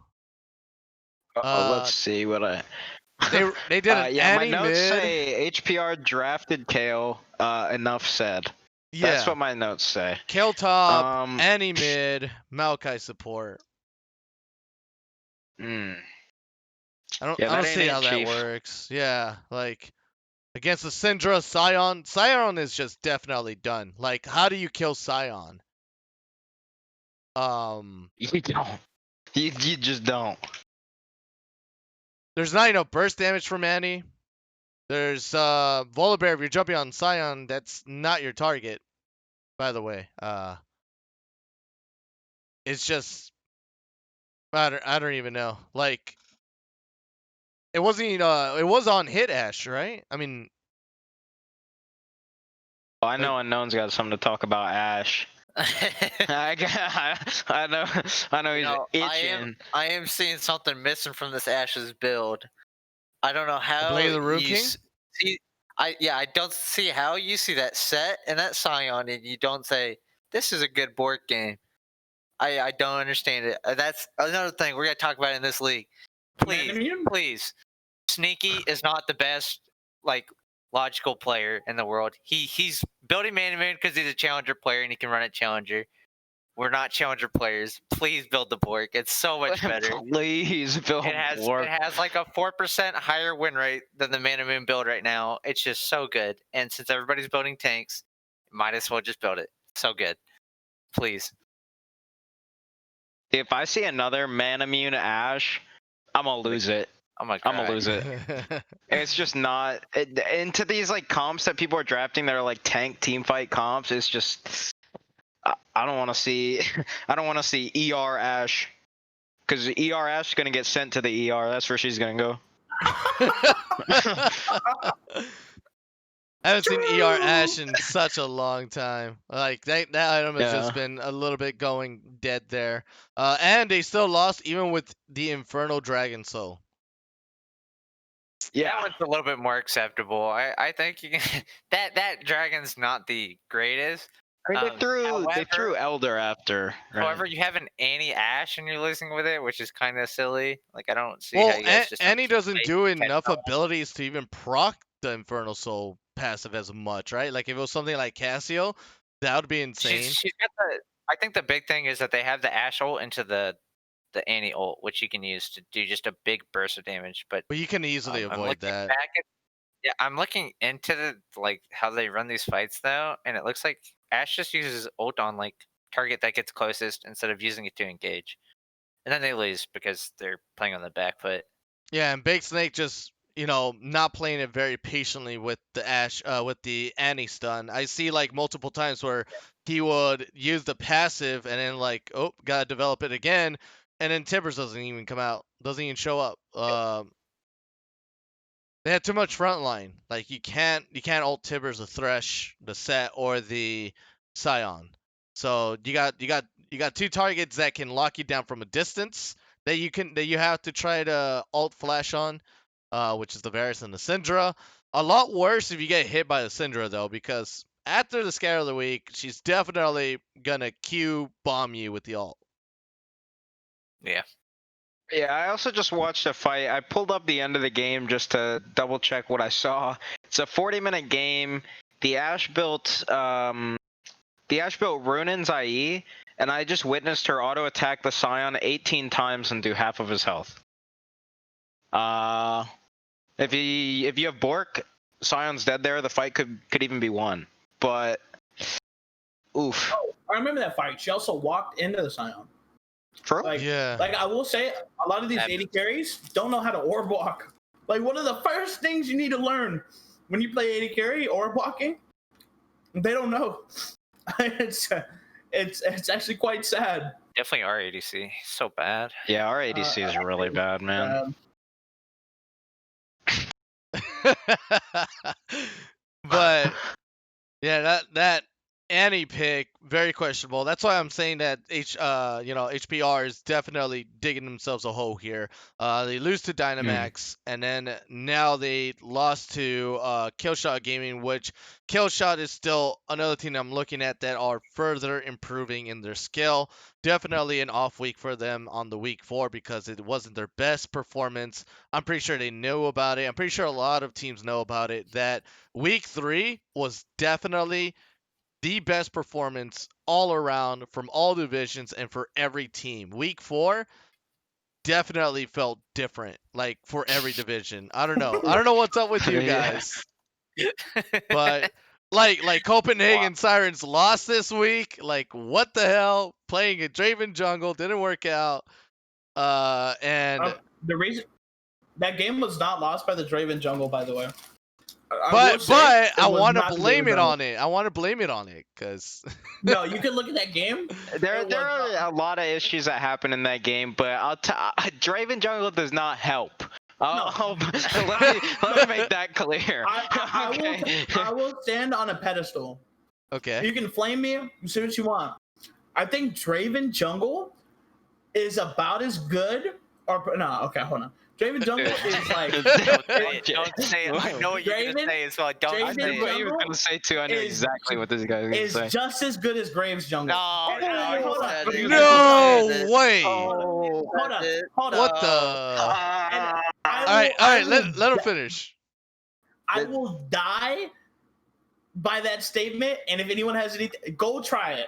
Let's see what they did an my notes mid. say HPR drafted Kale. Enough said. Yeah, That's what my notes say. Kale top, Annie mid, Maokai support. Hmm. I don't that see ain't how it, that Chief. works. Yeah, like against the Syndra, Sion is just definitely done. Like, how do you kill Sion? You don't. You just don't. There's not enough burst damage from Annie. There's Volibear. If you're jumping on Sion, that's not your target. By the way, it's just I don't even know. Like, it wasn't it was on hit Ash, right? I mean, I know Unknown's got something to talk about Ash. I know he's itching. I am seeing something missing from this Ash's build. I don't know how Blade of the Ruin you King? see. I don't see how you see that set and that Scion and you don't say this is a good board game. I don't understand it. That's another thing we're gonna talk about in this league. Please. Sneaky is not the best like logical player in the world. He's building Man Moon because he's a challenger player and he can run a challenger. We're not challenger players. Please build the Bork. It's so much better. Please build It has like a 4% higher win rate than the Man Moon build right now. It's just so good. And since everybody's building tanks, might as well just build it. So good. Please. If I see another Manamune Ash, I'm gonna lose it. I'm gonna lose it. It's just not into these like comps that people are drafting that are like tank team fight comps. It's just I don't want to see ER Ash, because ER Ash is gonna get sent to the ER. That's where she's gonna go. I haven't seen ER Ash in such a long time. Like that item has just been a little bit going dead there. And they still lost even with the Infernal Dragon Soul. Yeah, that one's a little bit more acceptable. I think you can, that dragon's not the greatest. They threw Elder after. Right? However, you have an Annie Ash and you're losing with it, which is kind of silly. Like I don't see how you guys just. Annie doesn't do enough abilities to even proc the Infernal Soul passive as much, right? Like if it was something like Cassio, that would be insane. She's got I think the big thing is that they have the Ash ult into the Annie ult, which you can use to do just a big burst of damage. But you can easily avoid that. I'm looking into how they run these fights though, and it looks like Ash just uses ult on like target that gets closest instead of using it to engage, and then they lose because they're playing on the back foot. Yeah, and Big Snake just not playing it very patiently with the Ash, with the Annie stun. I see like multiple times where he would use the passive and then like, oh, gotta develop it again, and then Tibbers doesn't even come out, doesn't even show up. They had too much frontline. Like you can't ult Tibbers, the Thresh, the Set, or the Scion. So you got two targets that can lock you down from a distance that you have to try to ult flash on, which is the Varus and the Syndra. A lot worse if you get hit by the Syndra though, because after the Scatter of the Week, she's definitely gonna Q bomb you with the ult. Yeah. Yeah, I also just watched a fight. I pulled up the end of the game just to double check what I saw. It's a 40-minute game. The Ash built the Ash built Runin's IE, and I just witnessed her auto attack the Scion 18 times and do half of his health. If you have Bork, Scion's dead there. The fight could even be won. But oof. Oh, I remember that fight. She also walked into the Scion. True. Like, Yeah. like I will say, a lot of these AD carries don't know how to orb walk. Like one of the first things you need to learn when you play AD carry, orb walking, they don't know. it's actually quite sad. Definitely our ADC. So bad. Yeah, our ADC is really bad, man. But yeah, that Annie pick very questionable. That's why I'm saying that HPR is definitely digging themselves a hole here. They lose to Dynamax, and then now they lost to Killshot Gaming, which Killshot is still another team I'm looking at that are further improving in their skill. Definitely an off week for them on the week 4 because it wasn't their best performance. I'm pretty sure they knew about it. I'm pretty sure a lot of teams know about it. That week 3 was definitely the best performance all around from all divisions and for every team. Week 4 definitely felt different, like for every division. I don't know what's up with you guys, but like Copenhagen Sirens lost this week. Like what the hell? Playing a Draven jungle didn't work out. And the reason that game was not lost by the Draven jungle, by the way. But I want to blame it on it. I want to blame it on it because no, you can look at that game. There are a lot of issues that happen in that game, but Draven jungle does not help. Let me make that clear. I will stand on a pedestal. Okay. You can flame me, say what you want. I think Draven jungle is about as good, or no? Okay, hold on. Draven jungle is like. Don't say it. I know what you're gonna say as well. Don't I say knew what it. you were gonna say too. I knew exactly what this guy was gonna say. Is just as good as Graves jungle. No way. Hold on. What the? All right. Let him finish. I will die by that statement, and if anyone has anything, go try it.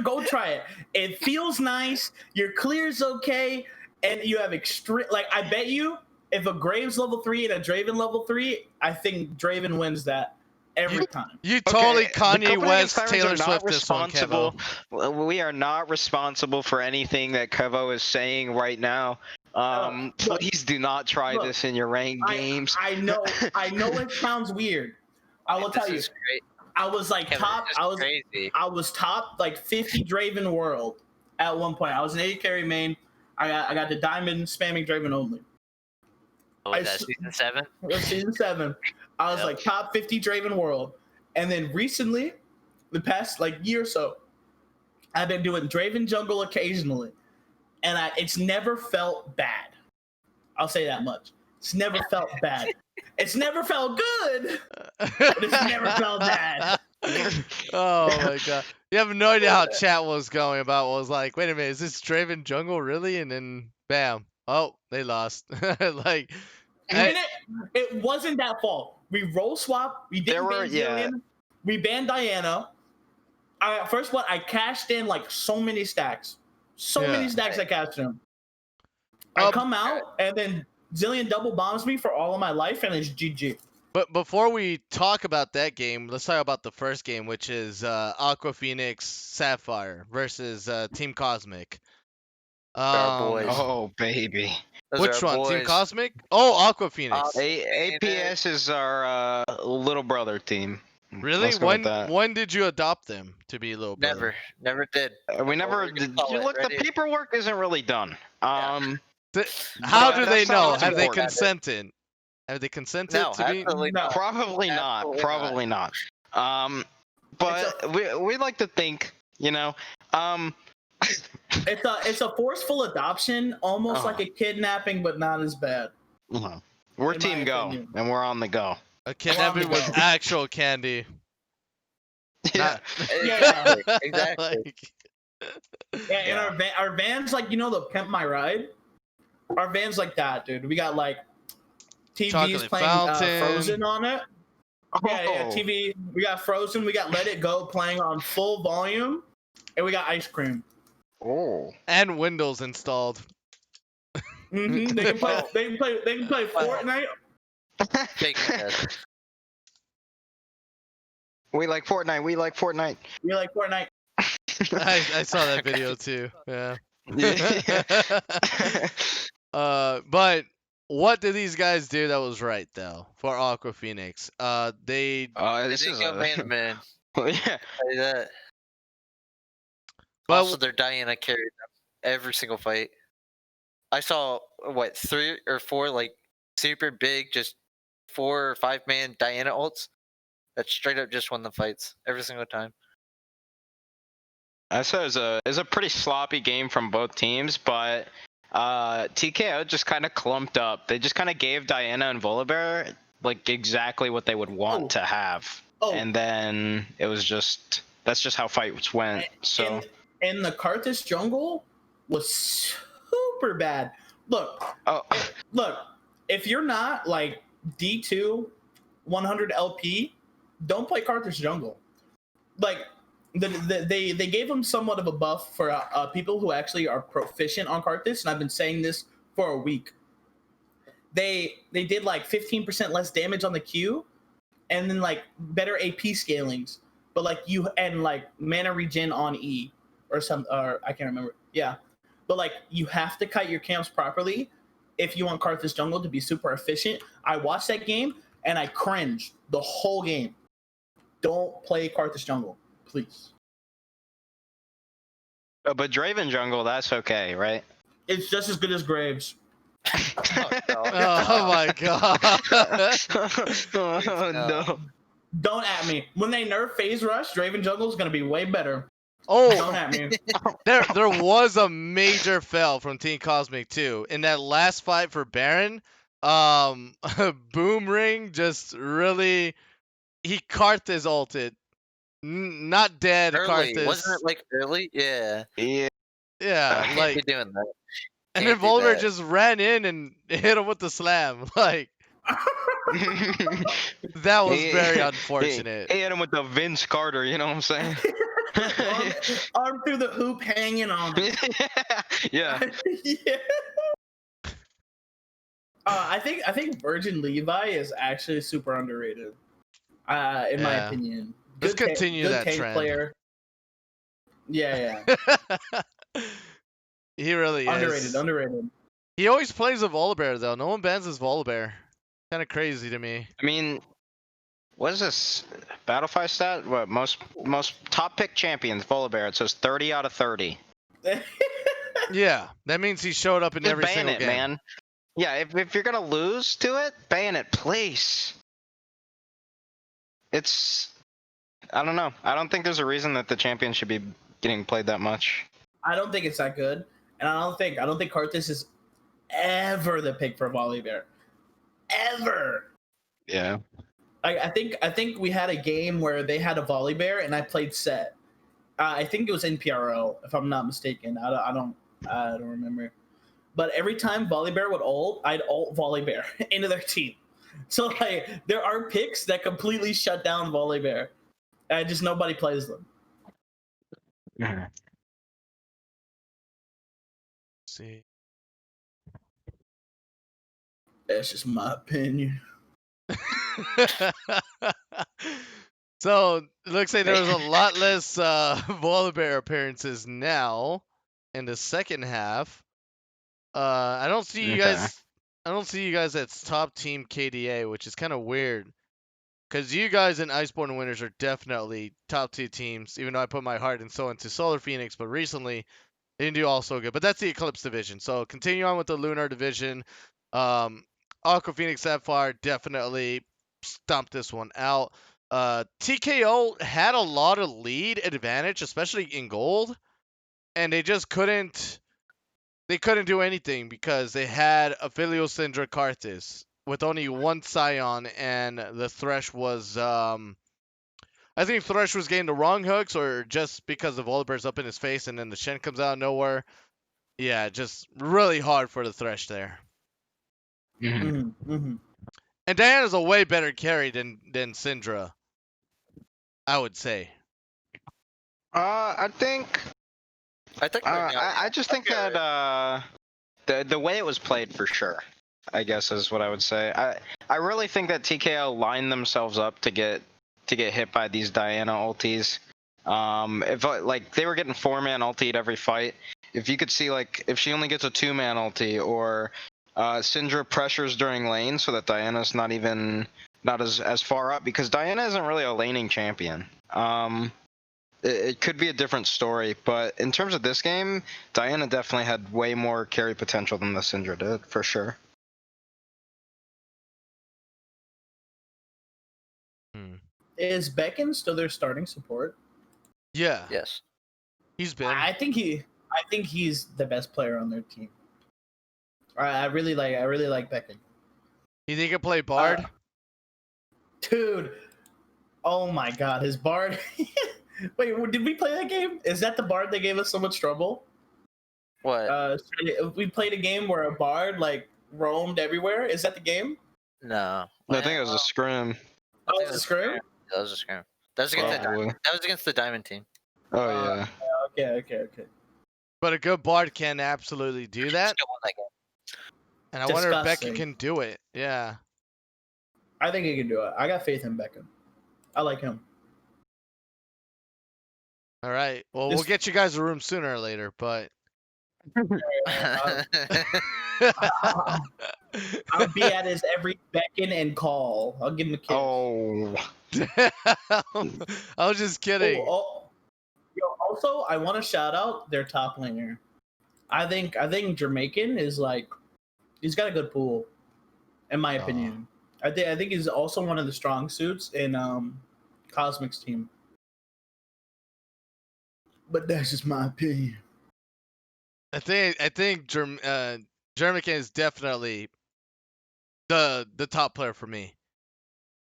Go try it. It feels nice. Your clear's okay. And you have extreme, like, I bet you if a Graves level 3 and a Draven level 3, I think Draven wins that every time. You totally Kanye West, Taylor Swift this one, Kevo. We are not responsible for anything that Kevo is saying right now. Please do not try this in your ranked games. I know it sounds weird. I will tell you. I was like I was top like 50 Draven world at one point. I was an AD carry main. I got the diamond spamming Draven only. Oh, was that season 7? It was season 7. I was like top 50 Draven world. And then recently, the past like year or so, I've been doing Draven jungle occasionally. And it's never felt bad. I'll say that much. It's never felt bad. It's never felt good, but it's never felt bad. Oh my god. You have no idea how chat was going about. Was like, wait a minute, is this Draven jungle really? And then bam, oh, they lost. Like, it wasn't that fault. We role swap. We didn't ban Zillion. We banned Diana. First one, I cashed in like so many stacks. Many stacks I cashed in. I come out and then Zillion double bombs me for all of my life, and it's GG. But before we talk about that game, let's talk about the first game, which is Aqua Phoenix Sapphire versus Team Cosmic. Our boys. Oh, baby. Which one? Team Cosmic? Oh, Aqua Phoenix. APS is our little brother team. Really? When did you adopt them to be little brother? Never did. We never did. Look, the paperwork isn't really done. How do they know? Have they consented? Have they consented to be? No. Probably not. Probably not. But we like to think, It's a forceful adoption, almost like a kidnapping, but not as bad. We're Team Go, and we're on the go. A kidnapping with actual candy. Yeah, exactly. And our vans, like, the Pimp My Ride? Our vans like that, dude. We got like TVs playing Frozen on it. Yeah, Oh. TV. We got Frozen. We got Let It Go playing on full volume, and we got ice cream. Oh. And Windows installed. They can play. They can play. They can play Fortnite. Fake news. We like Fortnite. We like Fortnite. You like Fortnite? I saw that video too. Yeah. Yeah. But what did these guys do that was right though for Aqua Phoenix? They They This didn't is go man to a. man. Yeah. Say that. but Also, their Diana carried them every single fight. I saw what 3 or 4 like super big, just 4 or 5 man Diana ults that straight up just won the fights every single time. I said it was a pretty sloppy game from both teams, but TKO just kind of clumped up. They just kind of gave Diana and Volibear like exactly what they would want Oh. to have, Oh. and then it was just that's just how fights went. So And the Karthus jungle was super bad. Look, oh, look. If you're not like D2 100 LP, don't play Karthus jungle. Like they gave him somewhat of a buff for people who actually are proficient on Karthus, and I've been saying this for a week. They did like 15% less damage on the Q, and then like better AP scalings, but like you and like mana regen on E or some or I can't remember. Yeah, but like you have to kite your camps properly if you want Karthus jungle to be super efficient. I watched that game and I cringed the whole game. Don't play Karthus jungle, please. but Draven jungle, that's okay, right? It's just as good as Graves. oh my god. Oh, no. Don't at me. When they nerf phase rush, Draven jungle is gonna be way better. Oh, Don't at me. there was a major fail from Team Cosmic too in that last fight for Baron. Boom Ring just really he Karthus ulted. Not dead Early, Karthus. wasn't it like early? Yeah. Yeah. Yeah, Can't like be doing that. and Can't then do Volver that. just ran in and hit him with the slam. Like that was very unfortunate. He hit him with the Vince Carter, you know what I'm saying? Arm through the hoop, hanging on. Yeah. Yeah. I think Virgin Levi is actually super underrated. In my Yeah. opinion. Let's Good continue good that tank trend. player. Yeah. He really is. Underrated. He always plays a Volibear though. No one bans his Volibear. Kind of crazy to me. I mean, what is this Battlefy stat? What most top pick champions Volibear? It says 30 out of 30. Yeah, that means he showed up in Just every ban single it, game. man. Yeah, if you're gonna lose to it, ban it, please. It's I don't know. I don't think there's a reason that the champion should be getting played that much. I don't think it's that good. And I don't think Karthus is ever the pick for Volibear. Ever. Yeah. I think we had a game where they had a Volibear and I played set. I think it was in PRL, if I'm not mistaken. I don't remember. But every time Volibear would ult, I'd ult Volibear into their team. So like there are picks that completely shut down Volibear. And just nobody plays them. See. That's just my opinion. So it looks like there was a lot less Volibear appearances now in the second half. I don't see you Okay. guys. I don't see you guys at top team KDA, which is kind of weird. Because you guys and Iceborne Winners are definitely top 2 teams, even though I put my heart and soul into Solar Phoenix, but recently they didn't do all so good. But that's the Eclipse division. So continue on with the Lunar division. Aqua Phoenix Sapphire definitely stomped this one out. TKO had a lot of lead advantage, especially in gold, and they just couldn't. They couldn't do anything because they had a Philiosindra Karthus with only one Scion, and the Thresh was. I think Thresh was getting the wrong hooks, or just because the Volibear's up in his face, and then the Shen comes out of nowhere. Yeah, just really hard for the Thresh there. Mhm. Mm-hmm. And Diana's a way better carry than Syndra, I would say. I think. I think right now, I just think that the way it was played for sure, I guess is what I would say. I really think that TKO lined themselves up to get hit by these Diana ultis. If like they were getting 4-man ulti at every fight, if you could see like if she only gets a 2-man ulti or Syndra pressures during lane so that Diana's not as far up because Diana isn't really a laning champion. It could be a different story, but in terms of this game, Diana definitely had way more carry potential than the Syndra did, for sure. Is Beckon still their starting support? Yeah, yes. he's been. I think he's the best player on their team. I really like Beckon. You think he can play Bard? Dude, oh my god, his Bard. Wait, did we play that game? Is that the Bard that gave us so much trouble? What? We played a game where a Bard like roamed everywhere. Is that the game? No. I think it was a scrim. Oh, it's a scrim? That was a scrim. That was against Probably. that was against the Diamond team. Oh yeah. Okay. But a good Bard can absolutely do that. Still won that game. And I wonder if Disgusting. Beckon can do it. Yeah. I think he can do it. I got faith in Beckon. I like him. All right. Well, we'll This- get you guys a room sooner or later, but I'll be at his every beckon and call. I'll give him a kiss. Oh. I was just kidding. Yo, also, I want to shout out their top laner. I think Jamaican is like he's got a good pool, in my opinion. I think he's also one of the strong suits in Cosmic's team. But that's just my opinion. I think Jermican is definitely the top player for me.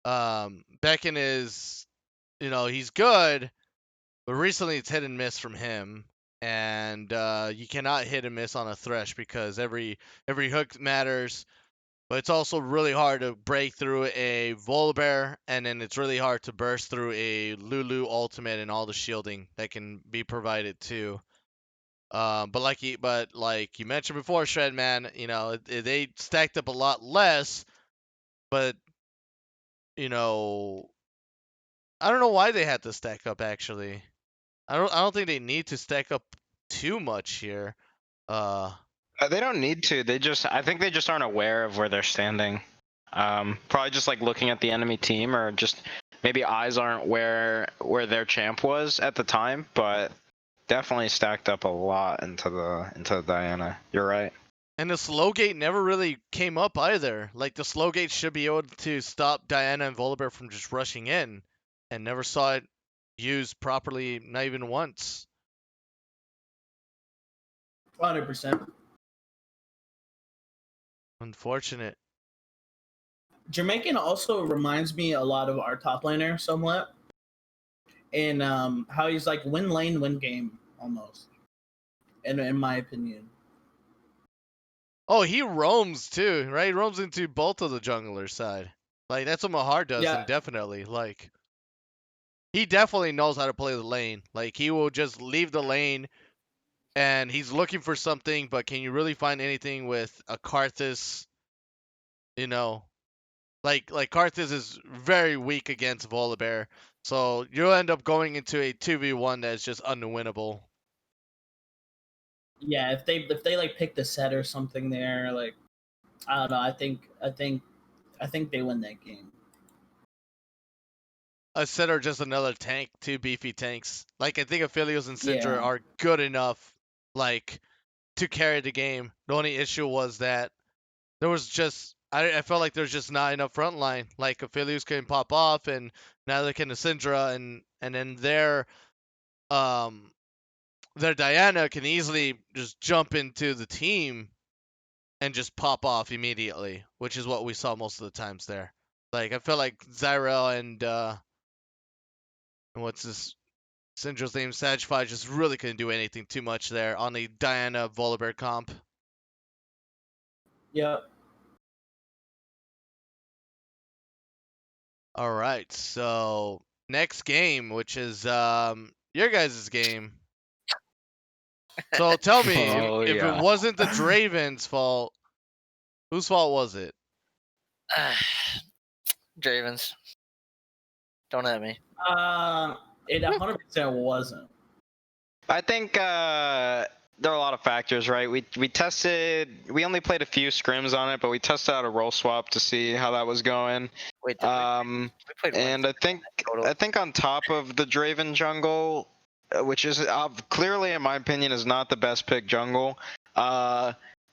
Beckon is, he's good, but recently it's hit and miss from him, and you cannot hit and miss on a Thresh because every hook matters. But it's also really hard to break through a Volibear, and then it's really hard to burst through a Lulu ultimate and all the shielding that can be provided too. But like you mentioned before, Shred Man, they stacked up a lot less, but I don't know why they had to stack up actually. I don't think they need to stack up too much here. They don't need to. I think they just aren't aware of where they're standing. Probably just like looking at the enemy team, or just maybe eyes aren't where their champ was at the time. But definitely stacked up a lot into the Diana. You're right. And the slow gate never really came up either. Like the slow gate should be able to stop Diana and Volibear from just rushing in, and never saw it used properly, not even once. 100%. Unfortunate. Jamaican also reminds me a lot of our top laner somewhat, in how he's like win lane, win game almost. In my opinion. Oh, he roams too, right? He roams into both of the junglers' side. Like that's what Mahar does, Yeah. indefinitely. Like he definitely knows how to play the lane. Like he will just leave the lane, and he's looking for something. But can you really find anything with a Karthus? Like Karthus is very weak against Volibear, so you'll end up going into a 2v1 that's just unwinnable. Yeah, if they like pick the set or something there, like I don't know. I think they win that game. A set or just another tank, two beefy tanks. Like I think Aphelios and Syndra Yeah. are good enough, like, to carry the game. The only issue was that there was just I felt like there's just not enough front line. Like Aphelios can pop off, and neither can the Syndra, and then their Diana can easily just jump into the team and just pop off immediately, which is what we saw most of the times there. Like I felt like Zyrel and what's this Syndra's name, Sagify, just really couldn't do anything too much there on the Diana Volibear comp. Yep. All right. So next game, which is your guys' game. So tell me, Oh, if it yeah. wasn't the Draven's fault, whose fault was it? Dravens. Don't at me. It 100% wasn't. I think there are a lot of factors, right? We only played a few scrims on it, but we tested out a role swap to see how that was going. Wait, did we played And one total. I think on top of the Draven jungle, which is clearly in my opinion is not the best pick jungle.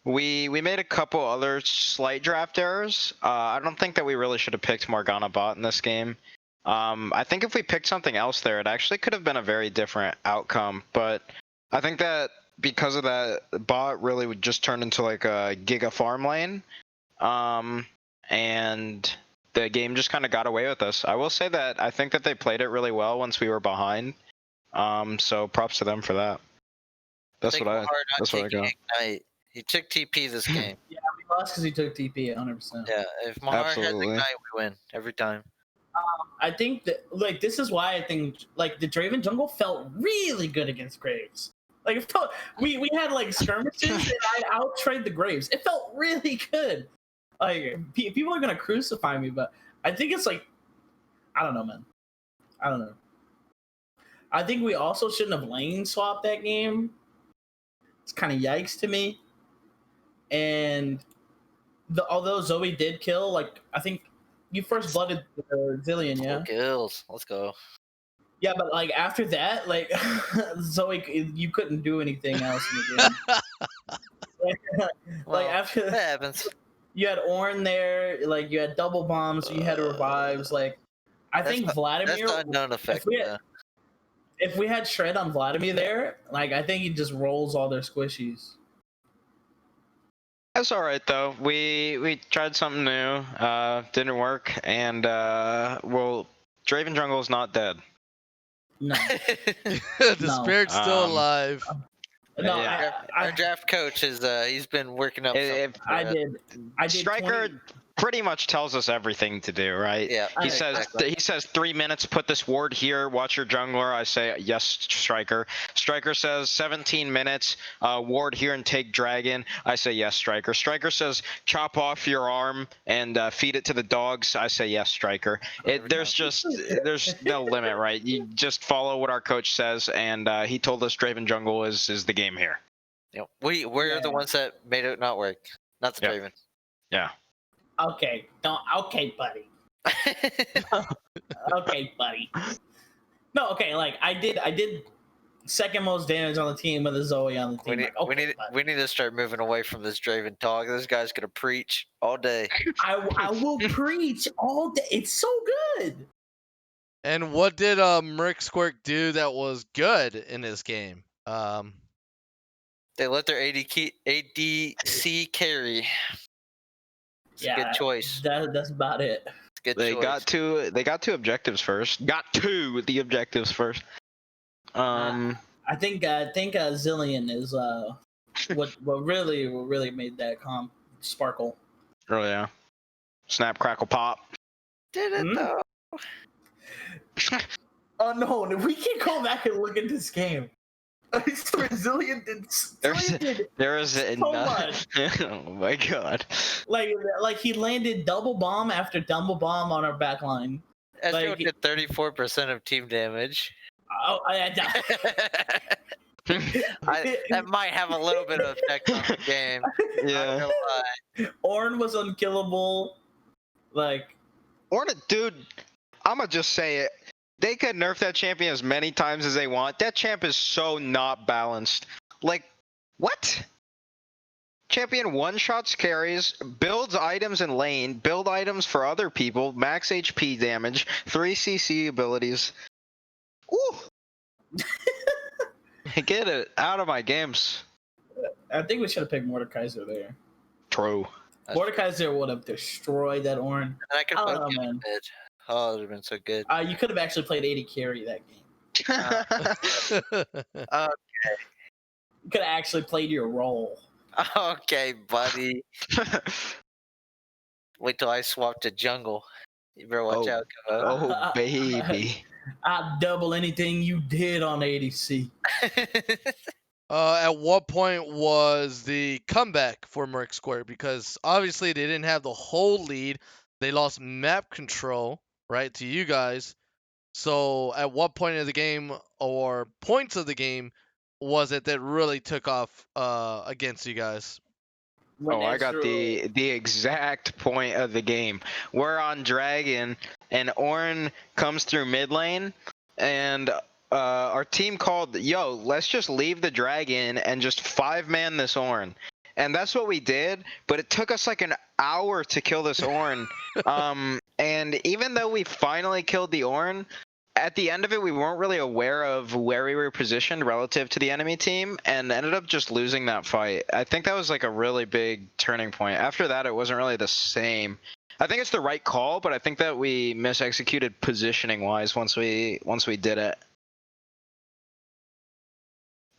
We made a couple other slight draft errors. I don't think that we really should have picked Morgana bot in this game. I think if we picked something else there, it actually could have been a very different outcome. But I think that because of that, bot really would just turn into like a giga farm lane. And the game just kind of got away with us. I will say that I think that they played it really well once we were behind. So props to them for that. That's what I got. Ignite. He took TP this game. Yeah, we lost because he took TP 100%. Yeah, if Mahar has Absolutely. Ignite, we win every time. I think that this is why I think the Draven jungle felt really good against Graves. Like it felt we had like skirmishes and I out-trade the Graves. It felt really good. Like people are gonna crucify me, but I think it's like I don't know, man. I don't know. I think we also shouldn't have lane swapped that game. It's kind of yikes to me. And although Zoe did kill, like I think you first blooded Zillion, yeah. 4 kills. Let's go. Yeah, but like after that, like Zoe, you couldn't do anything else in the game. Well, after that happens. you had Ornn there, like you had double bombs, you had revives. Like I think Vladimir. That's the unknown effect. If we had Shred on Vladimir there, like I think he just rolls all their squishies. That's all right though. We tried something new. Didn't work, and well, Draven jungle is not dead. No, The No. spirit's still alive. no, Yeah. Our draft coach is he's been working up. I did Striker 20 pretty much tells us everything to do, right? Yeah. He says 3 minutes, put this ward here, watch your jungler. I say yes, Striker. Striker says 17 minutes, ward here and take dragon. I say yes, Striker. Striker says chop off your arm and feed it to the dogs. I say yes, Striker. There's no limit, right? You just follow what our coach says, and he told us Draven jungle is the game here. Yeah. We're the ones that made it not work, not the Draven. Yeah. Okay, okay, buddy. Okay, buddy. No, okay, like I did second most damage on the team with a Zoe on the team. We need to start moving away from this Draven talk. This guy's gonna preach all day. I will preach all day. It's so good. And what did Merc Squirk do that was good in this game? They let their ADC carry. It's a good choice. That's about it. Good They choice. got two objectives first. Got to the objectives first. I think Zillion is what really made that comp sparkle. Oh yeah. Snap, crackle, pop. Did it though? Oh no, we can go back and look at this game. Zillion did There is so much. Oh my god. Like he landed double bomb after double bomb on our back line. Ezreal did 34% of team damage. Oh, That might have a little bit of effect on the game. Yeah. Ornn was unkillable. Like Dude, I'ma just say it. They could nerf that champion as many times as they want. That champ is so not balanced. Like, what? Champion one-shots carries, builds items in lane, build items for other people, max HP damage, 3 CC abilities. Ooh! Get it out of my games. I think we should have picked Mordekaiser there. True. Mordekaiser would have destroyed that Ornn. And I could I don't both know, get man. it. Oh, it would have been so good. You could have actually played 80 carry that game. You could have actually played your role. Okay, buddy. Wait till I swap to jungle. You better watch Oh. out, Kevin. Oh, baby. I'd double anything you did on ADC. At what point was the comeback for Merc Square? Because obviously they didn't have the whole lead. They lost map control, right, to you guys. So at what point of the game or points of the game was it that really took off against you guys? When I got Ezreal- the exact point of the game. We're on Dragon, and Ornn comes through mid lane, and our team called, yo, let's just leave the Dragon and just 5-man this Ornn. And that's what we did, but it took us like an hour to kill this Ornn. And even though we finally killed the Ornn, at the end of it, we weren't really aware of where we were positioned relative to the enemy team, and ended up just losing that fight. I think that was like a really big turning point. After that, it wasn't really the same. I think it's the right call, but I think that we misexecuted positioning-wise once we did it.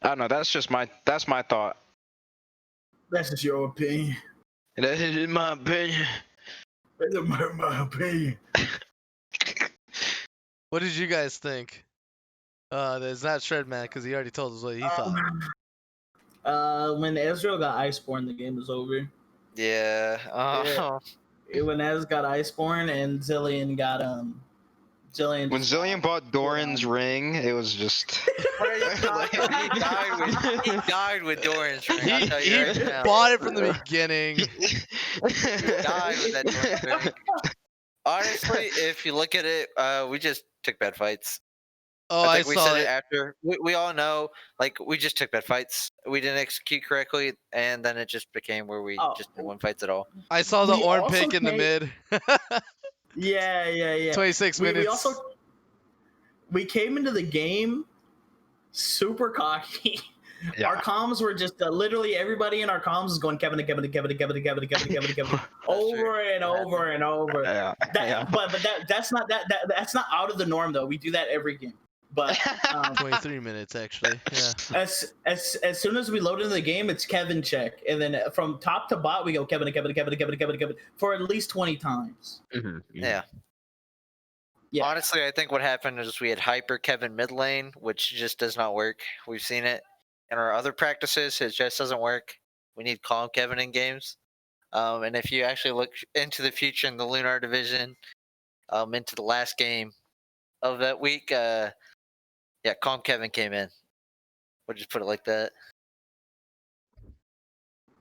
I don't know. That's my thought. That's just your opinion. That is my opinion. That's my opinion. What did you guys think? That's not Shredman because he already told us what he thought. When Ezreal got Iceborne, the game was over. Yeah. When Ez got Iceborne and Zillion got Zillion. When Zillion bought Doran's ring, it was just. He died with Doran's ring. I'll tell you right He now. bought it from the beginning. He died with that Doran's ring. Honestly, if you look at it, we just took bad fights. Oh, I I think we saw said it it. after. We all know, like, we just took bad fights. We didn't execute correctly, and then it just became where we just didn't win fights at all. I saw the We Ornn also pick in the came- mid. Yeah. 26 We minutes. we came into the game super cocky. Yeah. Our comms were just literally everybody in our comms is going Kevin over and over and over. Yeah. But that's not that's not out of the norm though. We do that every game. But 23 minutes actually. Yeah. as soon as we load into the game, it's Kevin check, and then from top to bot we go Kevin for at least 20 times. Yeah. Yeah. Honestly, I think what happened is we had hyper Kevin mid lane, which just does not work. We've seen it in our other practices. It just doesn't work. We need calm Kevin in games. And if you actually look into the future in the Lunar Division, into the last game of that week, calm Kevin came in. We'll just put it like that.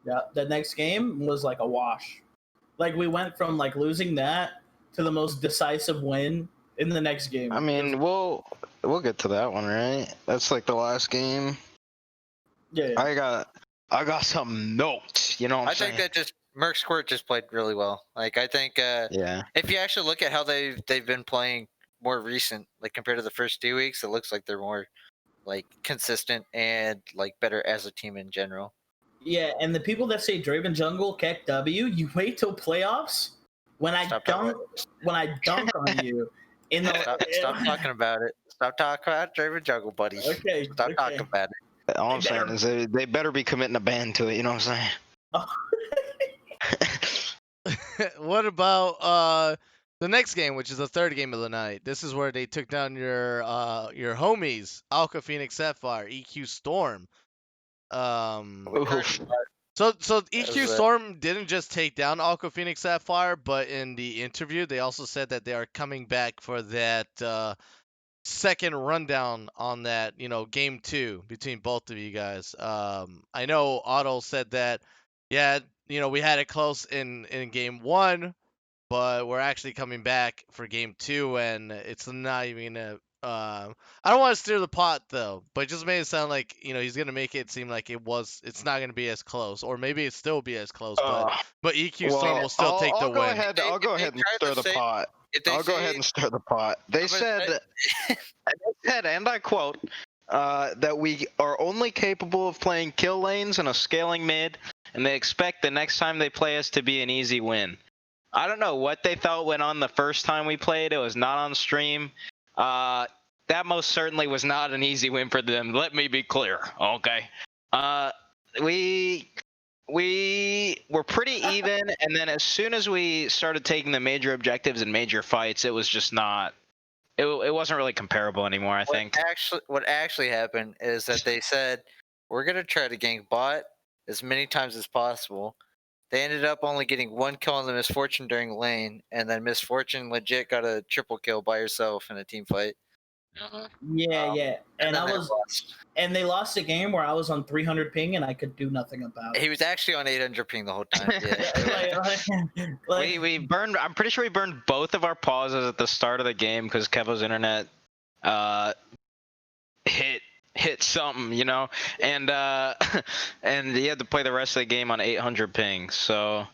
Yeah, the next game was like a wash. Like we went from like losing that to the most decisive win in the next game. I mean, we'll get to that one, right? That's like the last game. Yeah. I got some notes. You know what I'm I saying? think that just Merc Squirt just played really well. Like I think Yeah. if you actually look at how they've been playing more recent, like compared to the first 2 weeks, it looks like they're more like consistent and like better as a team in general. Yeah, and the people that say Draven Jungle, Keck W, you wait till playoffs when I dunk on you. Stop talking about it. Stop talking about Draven Jungle, buddy. Okay. Stop talking about it. All I'm saying is they better be committing a ban to it. You know what I'm saying? What about the next game, which is the third game of the night? This is where they took down your homies, Alka Phoenix Sapphire, EQ Storm. Oof. So EQ was, Storm didn't just take down Alka Phoenix Sapphire, but in the interview they also said that they are coming back for that second rundown on that, game 2 between both of you guys. I know Otto said that, yeah, we had it close in game 1, but we're actually coming back for game 2, and it's not even gonna. I don't want to steer the pot though, but it just made it sound like he's gonna make it seem like it's not gonna be as close, or maybe it still be as close, but EQ Storm will still take the I'll go win. ahead. I'll go ahead and stir the pot. I'll go ahead and stir the pot. They said, and I quote, that we are only capable of playing kill lanes and a scaling mid, and they expect the next time they play us to be an easy win. I don't know what they thought went on the first time we played. It was not on stream. That most certainly was not an easy win for them. Let me be clear, okay? we were pretty even, and then as soon as we started taking the major objectives and major fights, it was just not. It wasn't really comparable anymore. I think. What actually happened is that they said we're gonna try to gank bot as many times as possible. They ended up only getting one kill on the Misfortune during lane, and then Misfortune legit got a triple kill by herself in a team fight. Yeah. And then I they was, lost. and they lost a game where I was on 300 ping and I could do nothing about it. He was actually on 800 ping the whole time. Yeah. We burned. I'm pretty sure we burned both of our pauses at the start of the game because Kevo's internet hit something, you know, and and he had to play the rest of the game on 800 ping. So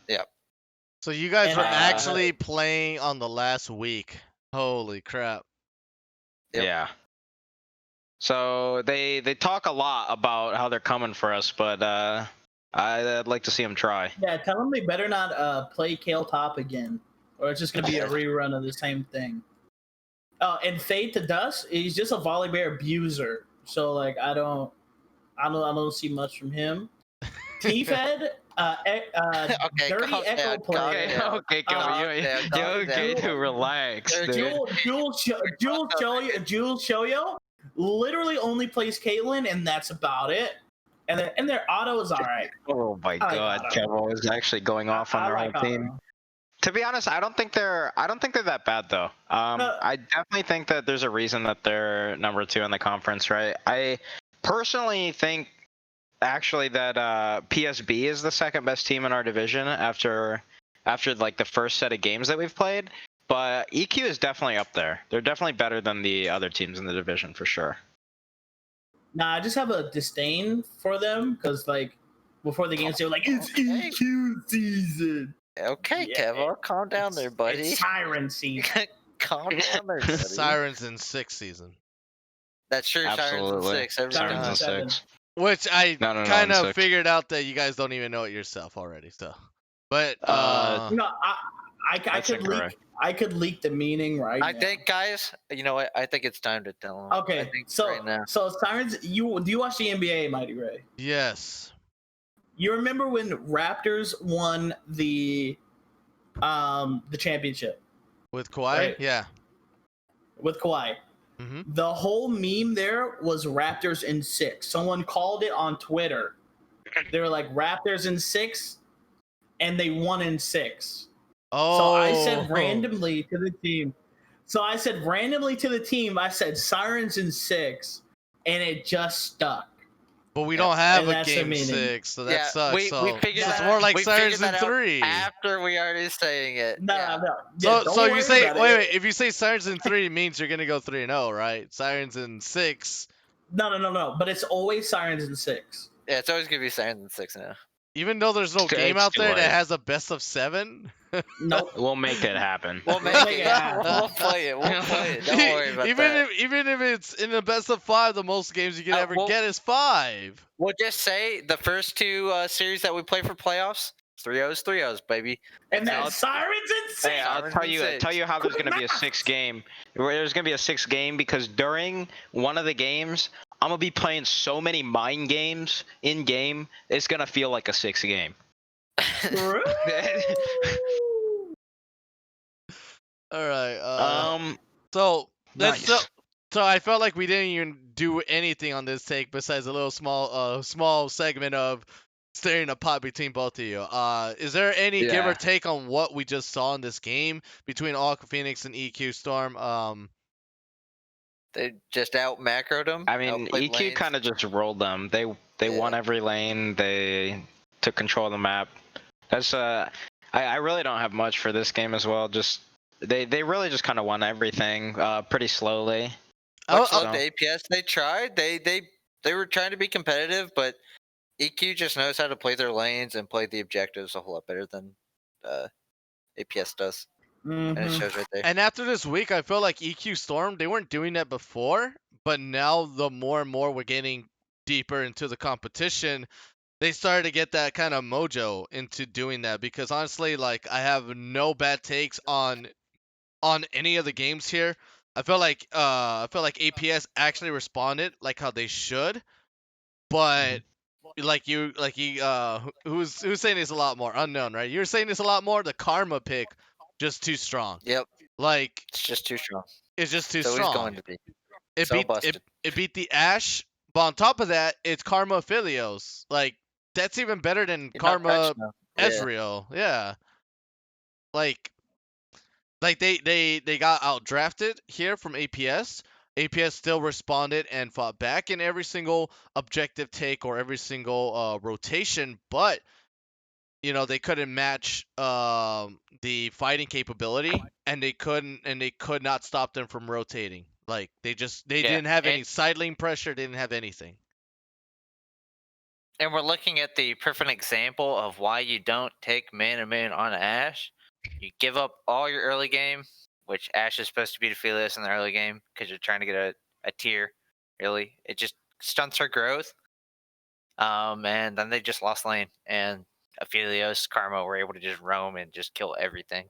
So you guys And were I- actually playing on the last week. Holy crap. Yep. yeah. So they talk a lot about how they're coming for us, but I'd like to see them try. Yeah, tell them they better not play Kale Top again, or it's just gonna be a rerun of the same thing. Oh, and Fade to Dust, he's just a Volibear abuser. So like, I don't see much from him. T-Fed, Okay, Dirty calm Echo down, calm player. down. Okay, Kevo, relax. Dude. Jules Shoyo literally only plays Caitlyn, and that's about it. And their auto is alright. Oh my I like God, Otto. Kevo is actually going off on I their like whole team. Otto. To be honest, I don't think they're that bad though. I definitely think that there's a reason that they're number 2 in the conference, right? I personally think actually that PSB is the second best team in our division after like the first set of games that we've played. But EQ is definitely up there. They're definitely better than the other teams in the division for sure. Nah, I just have a disdain for them because like before the games they were like it's Okay. EQ season. Okay, Yeah, Kevo, calm down there, buddy. It's Siren season. Calm down there, buddy. Sirens in 6th season. That's true. Sirens in Absolutely. 6 every Sirens Sirens time. in seven. 6. Which I No, kind in of 6. figured out that you guys don't even know it yourself already. So, but No, I That's could leak. incorrect. I could leak the meaning right I now. think, guys, you know what? I think it's time to tell them. Okay, I think so right now. so Sirens, do you watch the NBA, Mighty Ray? yes, You remember when Raptors won the championship with Kawhi, Right. yeah. with Kawhi? hmm The whole meme there was Raptors in 6. Someone called it on Twitter. They were like Raptors in 6, and they won in 6. Oh, So I said randomly to the team. I said Sirens in 6, and it just stuck. but we don't have And a that's the game meaning. 6, so that Yeah, sucks. we so figured it's that more out- like we Sirens figured in that out 3. after we already saying it. No, yeah. no. Yeah, don't So you worry say about wait, it. if you say Sirens in 3 means you're gonna go 3-0, right? Sirens in 6. No. But it's always Sirens in 6. Yeah, it's always gonna be Sirens in 6 now. Even though there's no It's game too out there late. that has a best of 7. Nope. We'll make it happen. We'll make Make it. it happen. We'll play it. We'll play it. Don't worry about that. Even if it's in the best of 5, the most games you can ever well- get is 5. We'll just say the first 2 series that we play for playoffs, 3-0's 3-0's, baby. And then I'll- Sirens in 6. Hey, I'll Sirens tell in you 6. how there's going to be a 6 game. There's going to be a 6 game because during one of the games, I'm going to be playing so many mind games in game. It's going to feel like a 6 game. True. All right. So nice. so I felt like we didn't even do anything on this take besides a little small segment of staring a pot between both of you. Is there any give or Yeah. take on what we just saw in this game between Aqua Phoenix and EQ Storm? They just out macroed them. I mean, EQ kind of just rolled them. They won every lane. They took control of the map. That's I really don't have much for this game as well. Just they really just kind of won everything pretty slowly. Much Oh, like the APS, they tried. They were trying to be competitive, but EQ just knows how to play their lanes and play the objectives a whole lot better than APS does. And it Mhm. shows right there. And after this week, I feel like EQ Storm, they weren't doing that before, but now the more and more we're getting deeper into the competition, they started to get that kind of mojo into doing that. Because honestly, like, I have no bad takes on any of the games here. I feel like APS actually responded like how they should, but who's saying it's a lot more unknown, right? You're saying it's a lot more. The Karma pick just too strong. Yep, Like it's just too strong. it's just too It's always strong. going to be. It So beat busted. it beat the Ash, but on top of that, it's Karma Philios. Like that's even better than You're not Karma touching them. Yeah. Ezreal. Yeah. Like they got out drafted here from APS. APS still responded and fought back in every single objective take or every single rotation, but they couldn't match the fighting capability, and they could not stop them from rotating. Like they Yeah, didn't have and any side lane pressure, they didn't have anything. and we're looking at the perfect example of why you don't take mana moon on Ashe. You give up all your early game, which Ashe is supposed to be Defilius in the early game because you're trying to get a tier. Really, it just stunts her growth. And then they just lost lane, and Aphelios, Karma were able to just roam and just kill everything.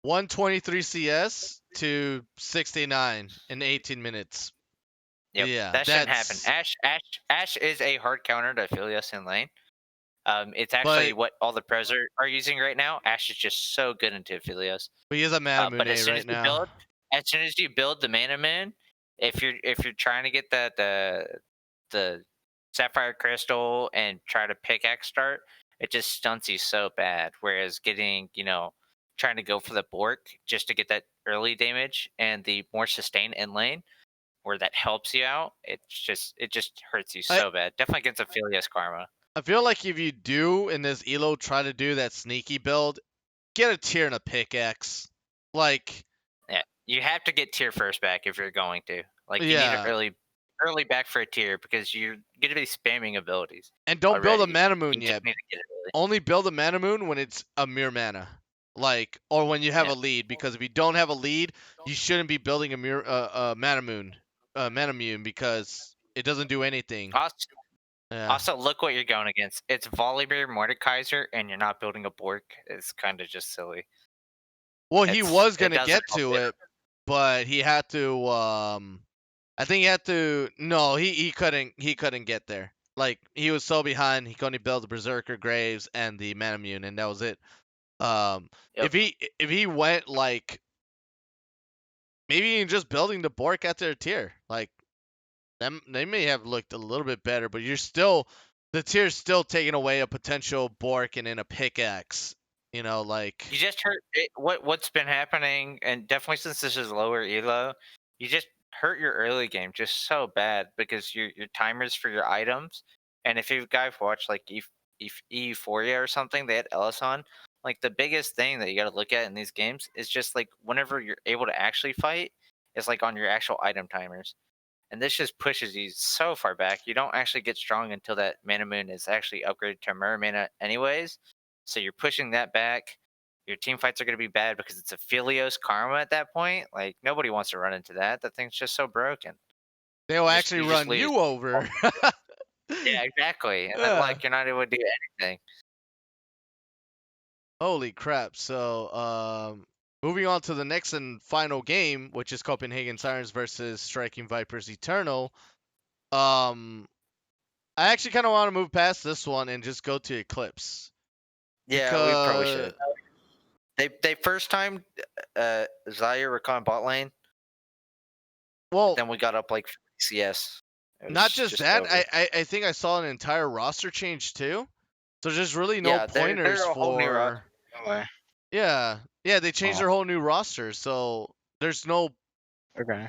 123 CS to 69 in 18 minutes. Yep, Yeah, that shouldn't happen. that's. Ash is a hard counter to Aphelios in lane. It's actually But what all the pros are using right now. Ash is just so good into Aphelios. he is a Mana Moon But A right now. as soon as you build the Mana Moon, if you're trying to get the Sapphire Crystal and try to pickaxe start, it just stunts you so bad. Whereas getting trying to go for the Bork just to get that early damage and the more sustain in lane, where that helps you out, it just hurts you so bad. Definitely against Aphelios Karma. I feel like if you do in this elo try to do that sneaky build, get a tier and a pickaxe. Like, Yeah, you have to get tier first back if you're going to. Like, you need yeah. an early back for a tier because you're going to be spamming abilities. And don't build a already. Mana Moon You yet. just need to get it early. Only build a Mana Moon when it's a mere mana. Like, or when you have Yeah. a lead, because if you don't have a lead, you shouldn't be building a Mana Moon, because it doesn't do anything. Yeah. Also, look what you're going against. It's Volibear, Mordekaiser, and you're not building a Bork. It's kind of just silly. Well, he was It gonna doesn't get help to you. it, but he had to. I think he had to. No, he couldn't. He couldn't get there. Like he was so behind, he could only build the Berserker Graves and the Mana Moon, and that was it. Yep. If he went like maybe even just building the Bork at their tier, like them, they may have looked a little bit better, but the tier's still taking away a potential Bork and then a pickaxe. Like You just hurt it, what's been happening, and definitely since this is lower elo, you just hurt your early game just so bad because your timers for your items, and if you guys watch like Euphoria or something, they had Ellis on. Like the biggest thing that you got to look at in these games is just like whenever you're able to actually fight, is like on your actual item timers, and this just pushes you so far back. You don't actually get strong until that Mana Moon is actually upgraded to Mirror Mana, anyways. So you're pushing that back. Your team fights are going to be bad because it's a Philios Karma at that point. Like nobody wants to run into that. That thing's just so broken. they'll You actually just run lose. you over. Yeah, exactly. And then, like you're not able to do anything. Holy crap. So, moving on to the next and final game, which is Copenhagen Sirens versus Striking Vipers Eternal. I actually kind of want to move past this one and just go to Eclipse. Yeah, we probably should. They first time Zaire recon bot lane. Well, then we got up like CS. Not just that, I think I saw an entire roster change too. So there's really no pointers for. Yeah, they changed their whole new roster, so there's no. Okay.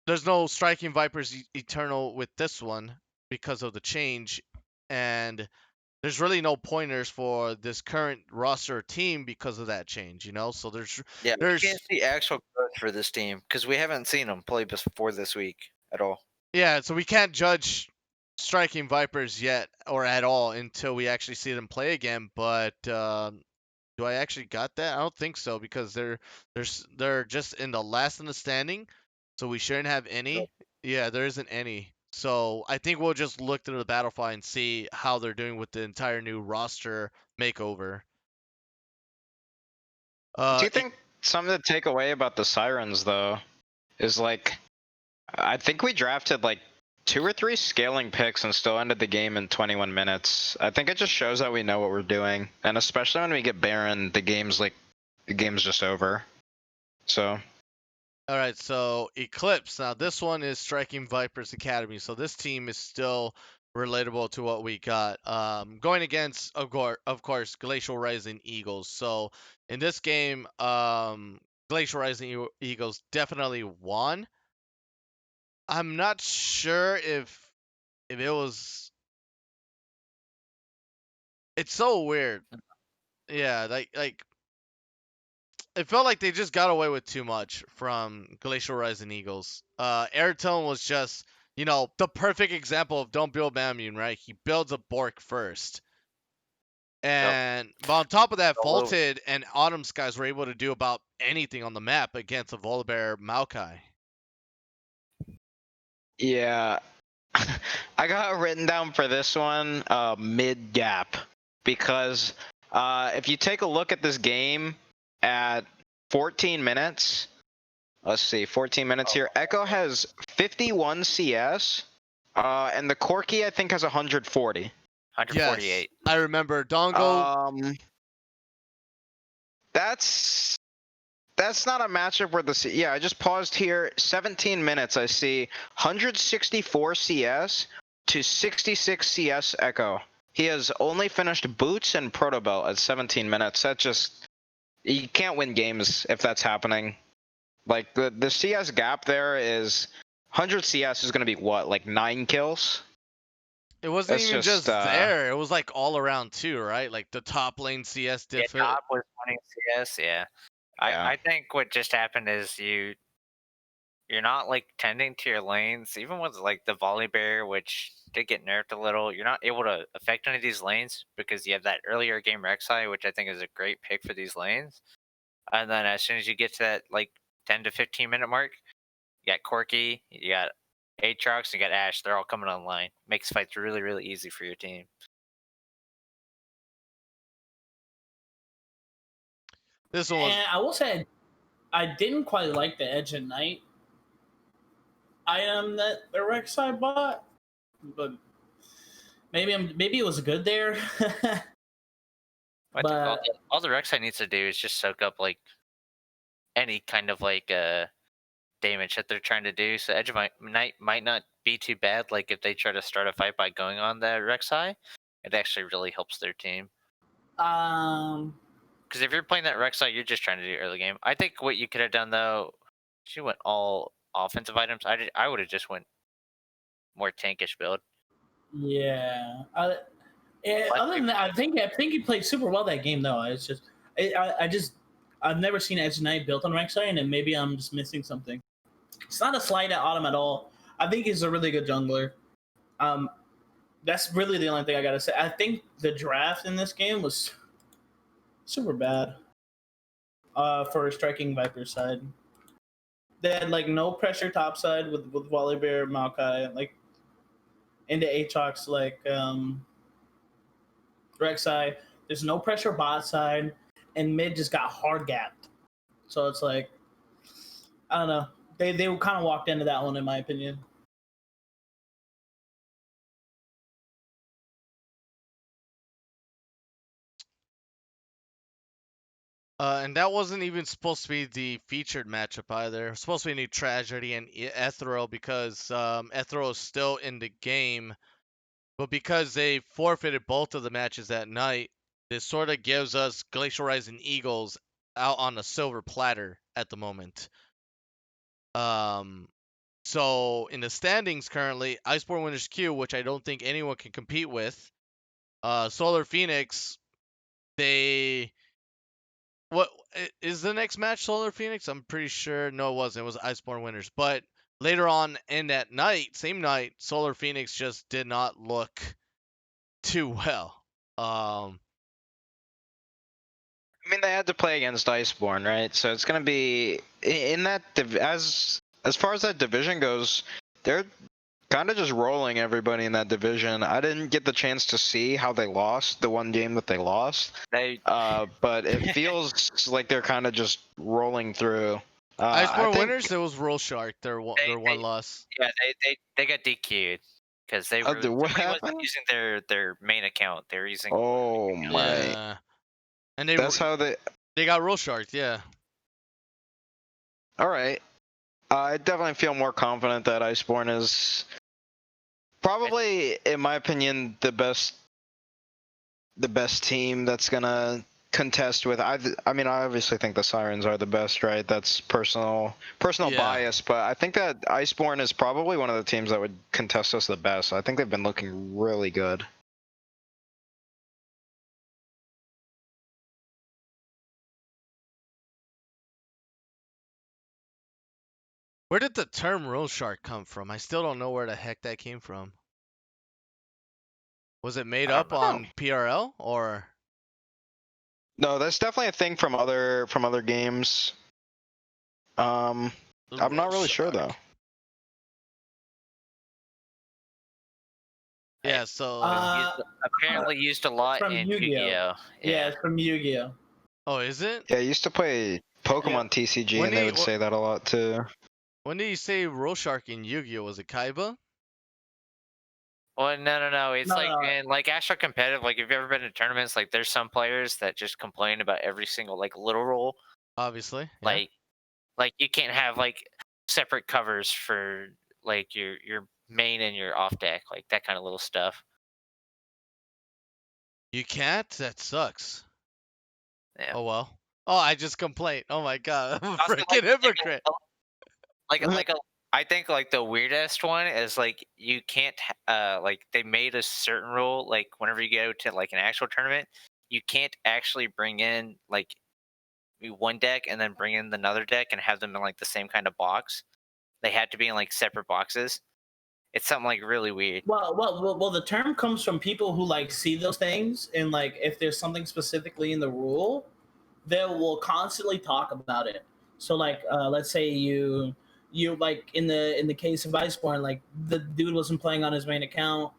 There's no Striking Vipers Eternal with this one because of the change, and there's really no pointers for this current roster team because of that change. So we can't see actual growth for this team because we haven't seen them play before this week at all. Yeah, so we can't judge Striking Vipers yet or at all until we actually see them play again. But do I actually got that? I don't think so because they're just in the last in the standing, so we shouldn't have any. Yeah, there isn't any. So I think we'll just look through the Battlefy and see how they're doing with the entire new roster makeover. Do you think something to take away about the Sirens though is like, I think we drafted like 2 or 3 scaling picks and still ended the game in 21 minutes. I think it just shows that we know what we're doing, and especially when we get Baron, the game's just over. So. All right, so Eclipse. Now this one is Striking Vipers Academy, so this team is still relatable to what we got. Going against, of course, Glacial Rising Eagles. So in this game, Glacial Rising Eagles definitely won. I'm not sure if it was. It's so weird. Yeah, like it felt like they just got away with too much from Glacial Rising Eagles. Airtone was just, the perfect example of don't build Mammune, right? He builds a Bork first. But on top of that, Vaulted and Autumn Skies were able to do about anything on the map against a Volibear Maokai. Yeah. I got written down for this one mid gap because if you take a look at this game at 14 minutes, let's see, 14 minutes here. Echo has 51 CS, and the Corki I think has 140. 148. Yes, I remember Dongo. That's not a matchup where I just paused here. 17 minutes, I see 164 CS to 66 CS Echo. He has only finished Boots and Protobelt at 17 minutes. You can't win games if that's happening. Like, the CS gap there is 100 CS is going to be what, like 9 kills? It wasn't That's even just just, there. It was like all around too, right? Like the top lane CS Yeah, did top was winning CS. Yeah. Yeah. I think what just happened is you're not like tending to your lanes, even with like the Volibear, which did get nerfed a little. You're not able to affect any of these lanes because you have that earlier game Rek'Sai, which I think is a great pick for these lanes. And then as soon as you get to that like 10 to 15 minute mark, you got Corki, you got Aatrox, you got Ashe. They're all coming online. Makes fights really, really easy for your team. This one was. And I will say, I didn't quite like the Edge at Night item that the Rek'Sai bought, but maybe it was good there. I think all the Rek'Sai needs to do is just soak up like any kind of like damage that they're trying to do. So Edge of Night might not be too bad. Like if they try to start a fight by going on the Rek'Sai, it actually really helps their team. Because if you're playing that Rek'Sai, you're just trying to do early game. I think what you could have done though, she went all offensive items. I would have just went more tankish build. Yeah. Other than that, I think he played super well that game though. It's just I've never seen Edge Knight built on Rek'Sai, and maybe I'm just missing something. It's not a slight at Autumn at all. I think he's a really good jungler. That's really the only thing I gotta say. I think the draft in this game was super bad. For Striking Viper's side, they had like no pressure top side with Volibear, Maokai, like into Aatrox, like Rek'Sai. There's no pressure bot side, and mid just got hard gapped. So it's like, I don't know. They kind of walked into that one, in my opinion. And that wasn't even supposed to be the featured matchup either. It was supposed to be New Tragedy and Ethereal because Ethereal is still in the game. But because they forfeited both of the matches that night, this sort of gives us Glacial Rising Eagles out on a silver platter at the moment. So in the standings currently, Iceborne Winners Q, which I don't think anyone can compete with, Solar Phoenix, what is the next match? Solar Phoenix? I'm pretty sure. No, it wasn't. It was Iceborne Winners. But later on in that night, same night, Solar Phoenix just did not look too well. I mean, they had to play against Iceborne, right? So it's gonna be in that as far as that division goes, they're kind of just rolling everybody in that division. I didn't get the chance to see how they lost the one game that they lost. But it feels like they're kind of just rolling through. I Iceborne think winners, it was Roll Shark. Their one loss. Yeah, they got DQ'd because what somebody wasn't happened? using their main account. They were using. Oh my! Yeah, and That's how they. they got Roll Shark. Yeah. All right. I definitely feel more confident that Iceborne is probably, in my opinion, the best team that's gonna contest with. I mean, I obviously think the Sirens are the best, right? That's personal Yeah. bias, but I think that Iceborne is probably one of the teams that would contest us the best. I think they've been looking really good. Where did the term Roll Shark come from? I still don't know where the heck that came from. Was it made I don't up know. on PRL or? No, that's definitely a thing from other games. I'm not really sure though. Yeah, so Apparently used a lot from in Yu-Gi-Oh. Yu-Gi-Oh. Yeah, it's from Yu-Gi-Oh. oh, is it? Yeah, I used to play Pokemon TCG, When and they he- would say that a lot too. When did you say Roll Shark in Yu-Gi-Oh? Was it Kaiba? Well, no. It's No, like no. in like Astro competitive. Like, if you've ever been to tournaments, like there's some players that just complain about every single like little rule. Obviously. Yeah. Like you can't have like separate covers for like your main and your off deck, like that kind of little stuff. You can't? That sucks. Yeah. Oh well. Oh, I just complained. Oh my god, I'm a Also, freaking hypocrite. I think like the weirdest one is like you can't like they made a certain rule like whenever you go to like an actual tournament, you can't actually bring in like one deck and then bring in another deck and have them in like the same kind of box. They had to be in like separate boxes. It's something like really weird. Well, the term comes from people who like see those things, and like if there's something specifically in the rule, they will constantly talk about it. So like, let's say you like in the case of Iceborne, like the dude wasn't playing on his main account.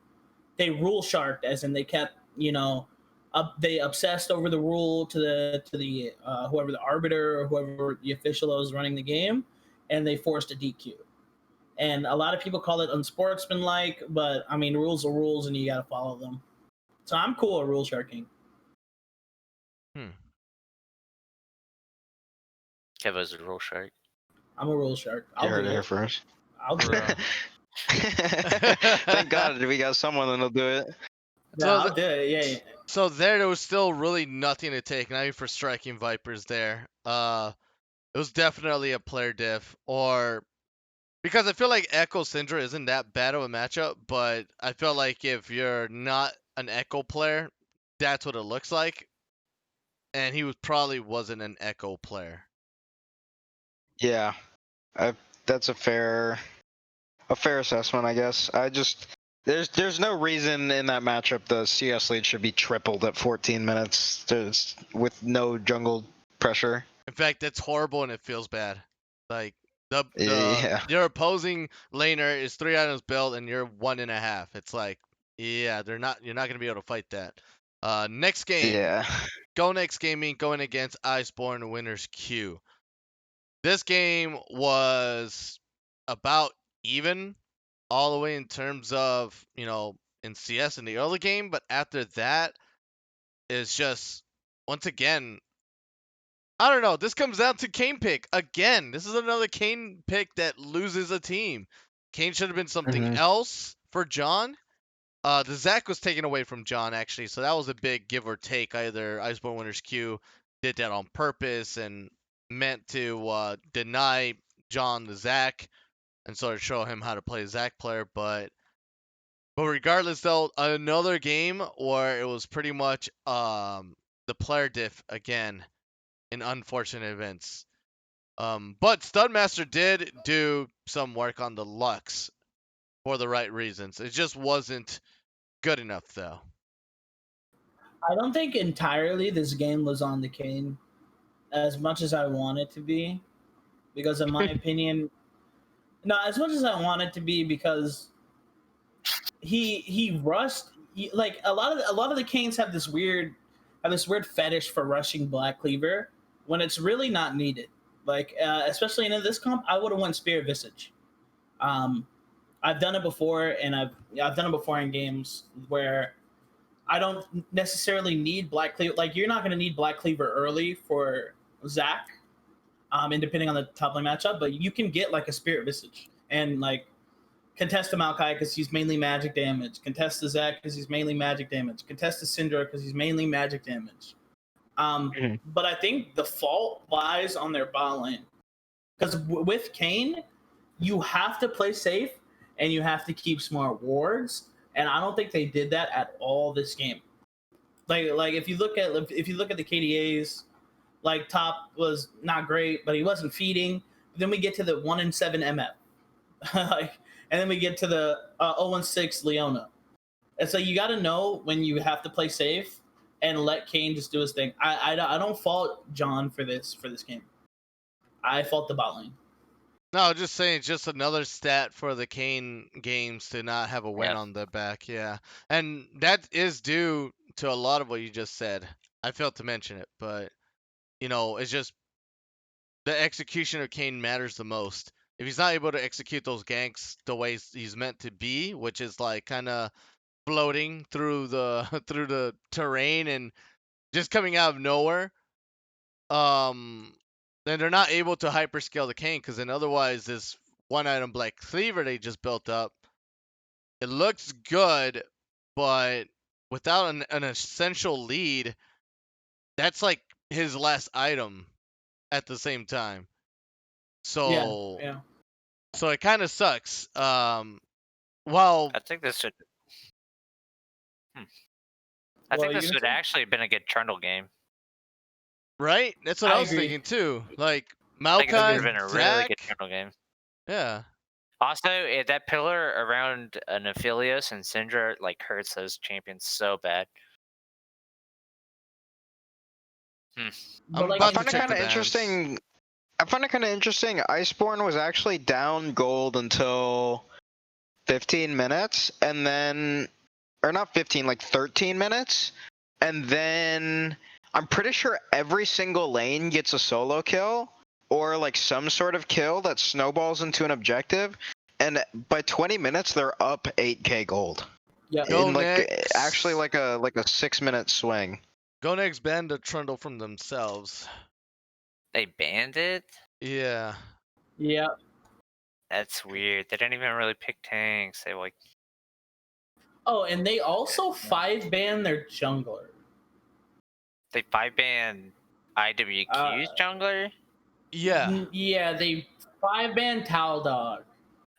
They rule sharked, as in they kept they obsessed over the rule to the whoever the arbiter or whoever the official that was running the game, and they forced a DQ. And a lot of people call it unsportsmanlike, but I mean, rules are rules, and you got to follow them. So I'm cool at rule sharking. Kevo's a rule shark. I'm a rule shark. You I'll heard do it here it. first. I'll do it. Thank God we got someone that'll do it. Yeah, So I'll do it. Yeah. So there was still really nothing to take, not even for striking Vipers there. It was definitely a player diff, or because I feel like Echo Syndra isn't that bad of a matchup, but I feel like if you're not an Echo player, that's what it looks like, and he probably wasn't an Echo player. Yeah, that's a fair assessment, I guess. There's no reason in that matchup the CS lead should be tripled at 14 minutes with no jungle pressure. In fact, it's horrible and it feels bad. Like Yeah. your opposing laner is 3 items built and you're 1.5. It's like, yeah, you're not gonna be able to fight that. Next game. Yeah. Go Next Gaming going against Iceborne Winners Q. This game was about even all the way in terms of, in CS in the early game, but after that, it's just, once again, I don't know. This comes down to Kane pick. Again, this is another Kane pick that loses a team. Kane should have been something else for John. The Zac was taken away from John, actually, so that was a big give or take. Either Iceborne Winners Q did that on purpose and meant to deny John the Zac and sort of show him how to play a Zac player. But regardless, though, another game where it was pretty much the player diff again in unfortunate events. But Studmaster did do some work on the Lux for the right reasons. It just wasn't good enough, though. I don't think entirely this game was on the Kane as much as I want it to be, because in my opinion, no, as much as I want it to be, because he rushed. Like a lot of the Canes have this weird fetish for rushing Black Cleaver when it's really not needed. Like especially in this comp, I would have went Spirit Visage. Um, I've done it before, and I've done it before in games where I don't necessarily need Black Cleaver. Like you're not going to need Black Cleaver early for Zac, and depending on the top lane matchup, but you can get like a Spirit Visage and like contest the Maokai because he's mainly magic damage, contest the Zac because he's mainly magic damage, contest the Syndra because he's mainly magic damage. But I think the fault lies on their bot lane because with Kayn, you have to play safe and you have to keep smart wards, and I don't think they did that at all this game. Like if you look at the KDAs, like top was not great, but he wasn't feeding. Then we get to the 1-7 MF, like, and then we get to the 0-6 Leona. And so you got to know when you have to play safe and let Kayn just do his thing. I don't fault John for this game. I fault the bot lane. No, just saying, just another stat for the Kayn games to not have a win on their back. Yeah, and that is due to a lot of what you just said. I failed to mention it, but it's just the execution of Kayn matters the most. If he's not able to execute those ganks the way he's meant to be, which is like kind of floating through the through the terrain and just coming out of nowhere, then they're not able to hyperscale the Kayn, because then otherwise this one item Black Cleaver they just built up, it looks good, but without an essential lead, that's like his last item at the same time. So Yeah. so it kind of sucks. Well, I think this should. I think this would actually have been a good Trundle game. Right? That's what I was agree. thinking too. Like I think this would have Maokai, been a really good Zac. Trundle game. Yeah. Also, that pillar around an Aphelios and Syndra like hurts those champions so bad. I'm like, about I to find it check kind the of bans. interesting. I find it kind of interesting. Iceborne was actually down gold until 15 minutes, and then, or not 15, like 13 minutes, and then I'm pretty sure every single lane gets a solo kill or like some sort of kill that snowballs into an objective, and by 20 minutes they're up 8k gold. Yeah. In like next. actually like a 6-minute swing. Go next banned the Trundle from themselves. They banned it? Yeah. Yeah. That's weird. They didn't even really pick tanks. They like. Oh, and they also 5-ban their jungler. They 5-ban IWQ's jungler? Yeah. Yeah, they 5-ban Taldog.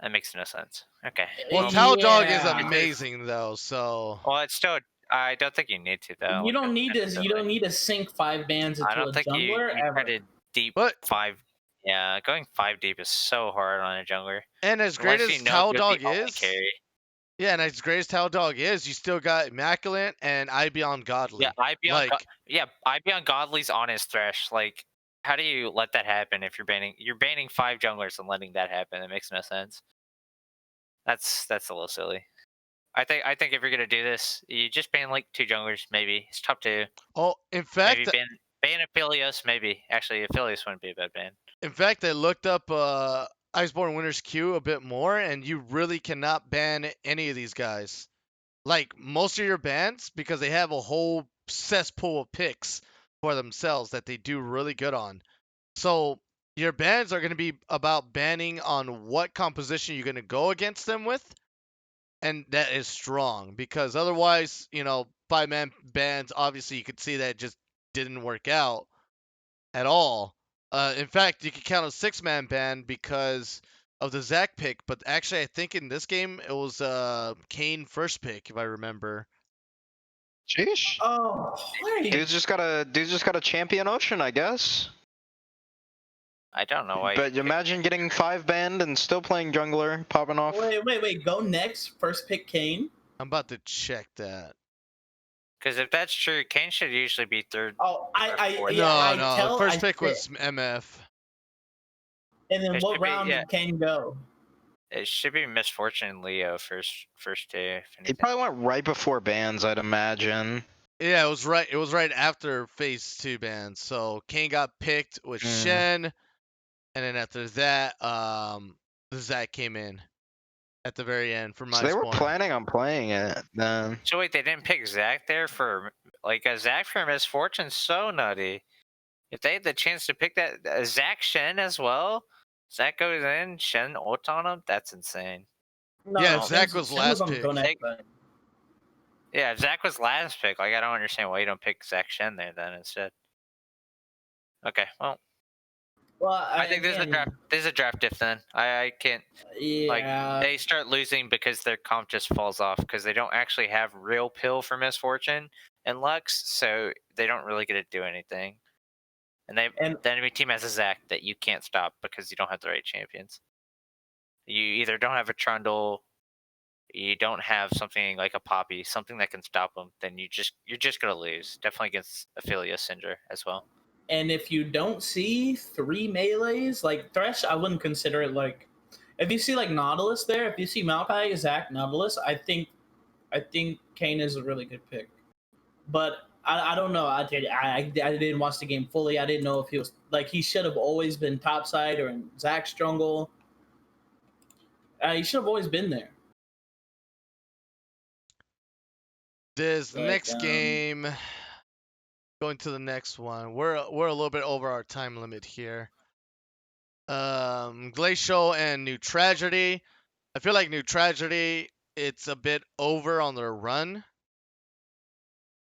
That makes no sense. Okay. Well, Tau Dog is amazing though, so. Well, it's still. I don't think you need to though. You don't need to. You don't need to sink 5 bans into I don't a think you jungler ever. try to deep But 5. Yeah, going 5 deep is so hard on a jungler. and as great Unless as you know Tau who the Dog only is, carry. yeah, and as great as Tau Dog is, you still got Immaculate and Ibeon Godly. Yeah, Ibeon Godly's on his thresh. Like, how do you let that happen if you're banning 5 junglers and letting that happen? That makes no sense. That's a little silly. I think if you're gonna do this, you just ban like 2 junglers, maybe. It's top 2. Oh, in fact, Maybe ban Aphelios, maybe. Actually, Aphelios wouldn't be a bad ban. in fact, I looked up Iceborne Winter's Q a bit more, and you really cannot ban any of these guys. Like most of your bans, because they have a whole cesspool of picks for themselves that they do really good on. So your bans are going to be about banning on what composition you're going to go against them with, and that is strong, because otherwise, 5-man bans, obviously you could see that it just didn't work out at all. In fact, you could count a 6-man ban because of the Zac pick, but actually I think in this game it was Kayn first pick, if I remember. Sheesh. Oh, Dude's just got a champion ocean, I guess. I don't know why. But imagine getting 5 banned and still playing jungler, popping off. Wait. Go next. First pick Kayn. I'm about to check that. Because if that's true, Kayn should usually be 3rd. Oh, No. First pick was MF. And then It what should be, round yeah. did Kayn go? It should be Misfortune and Leo first 2. If He anything. probably went right before bans, I'd imagine. Yeah, it was right. It was right after phase 2 bans. So Kayn got picked with Shen, and then after that, Zach came in at the very end for my So they were spawn. planning on playing it then. So wait, they didn't pick Zach there for like a Zach for Misfortune's so nutty. If they had the chance to pick that Zach Shen as well, Zach goes in, Shen ult on him. That's insane. No, Yeah, no, Zach Shen- was Shen last on pick. Konak, Zach- but- Yeah, if Zach was last pick, like I don't understand why you don't pick Zach Shen there then instead. Okay, well, Well, I think there's a draft. There's a draft diff then. I can't. Like Yeah. they start losing because their comp just falls off because they don't actually have real pill for Misfortune and Lux, so they don't really get to do anything. And the enemy team has a Zac that you can't stop because you don't have the right champions. You either don't have a Trundle, you don't have something like a Poppy, something that can stop them. Then you're just gonna lose. Definitely against Ophelia Syndra as well. And if you don't see 3 melees, like Thresh, I wouldn't consider it like. If you see like Nautilus there, if you see Maokai, Zac, Nautilus, I think Kane is a really good pick. But I don't know. I didn't watch the game fully. I didn't know if he was like he should have always been topside or in Zach's jungle. He should have always been there. This But, next game, going to the next one. We're a little bit over our time limit here. Glacial and New Tragedy. I feel like New Tragedy, it's a bit over on their run.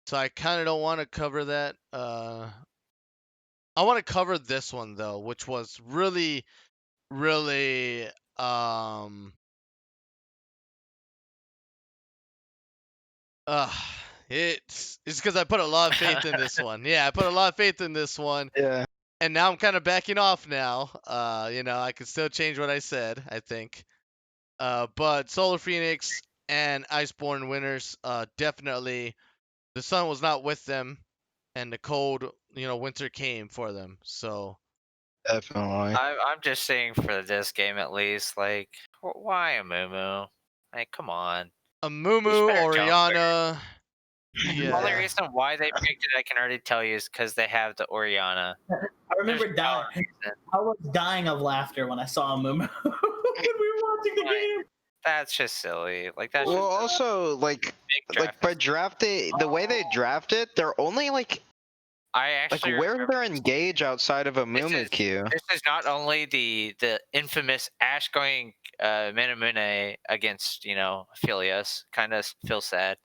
So I kind of don't want to cover that. I want to cover this one though, which was really, really it's because I put a lot of faith in this one. Yeah, I put a lot of faith in this one. Yeah. And now I'm kind of backing off now. I can still change what I said, I think. But Solar Phoenix and Iceborne winners, definitely the sun was not with them and the cold, winter came for them. So Definitely. I'm just saying for this game at least, like why a Mumu? Like come on. a Mumu, better jump Oriana. The only Yeah. reason why they picked it, I can already tell you, is because they have the Oriana. I remember There's no dying. reason. I was dying of laughter when I saw Mumu when we were watching the game. That's just silly. Like that's Well, just also big draft. by drafting the way they drafted, they're only I actually where's remember their engage outside of a This Mumu is- queue? this is not only the infamous Ash going Manamune against Phileas, kind of feel sad,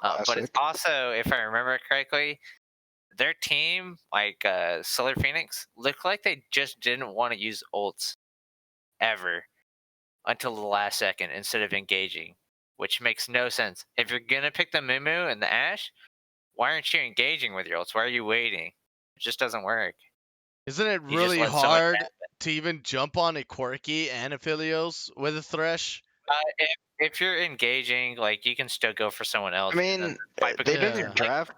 but it's Classic. also, if I remember correctly, their team like Solar Phoenix looked like they just didn't want to use ults ever until the last second instead of engaging, which makes no sense. If you're gonna pick the Mumu and the Ash, why aren't you engaging with your ults? Why are you waiting? It just doesn't work. Isn't it You just really let so much hard happen. to even jump on a Quirky and a Philios with a Thresh? If you're engaging, like you can still go for someone else. I and then mean, fight they because- Yeah. didn't draft.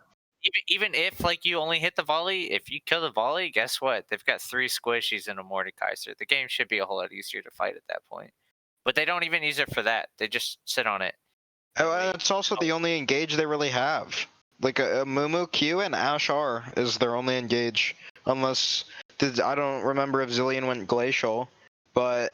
even if like you only hit the volley, if you kill the volley, guess what? They've got 3 squishies and a Mordekaiser. The game should be a whole lot easier to fight at that point. But they don't even use it for that. They just sit on it. Oh, and it's also the only engage they really have. Like a Mumu Q and Ash R is their only engage, unless I don't remember if Zillion went glacial, but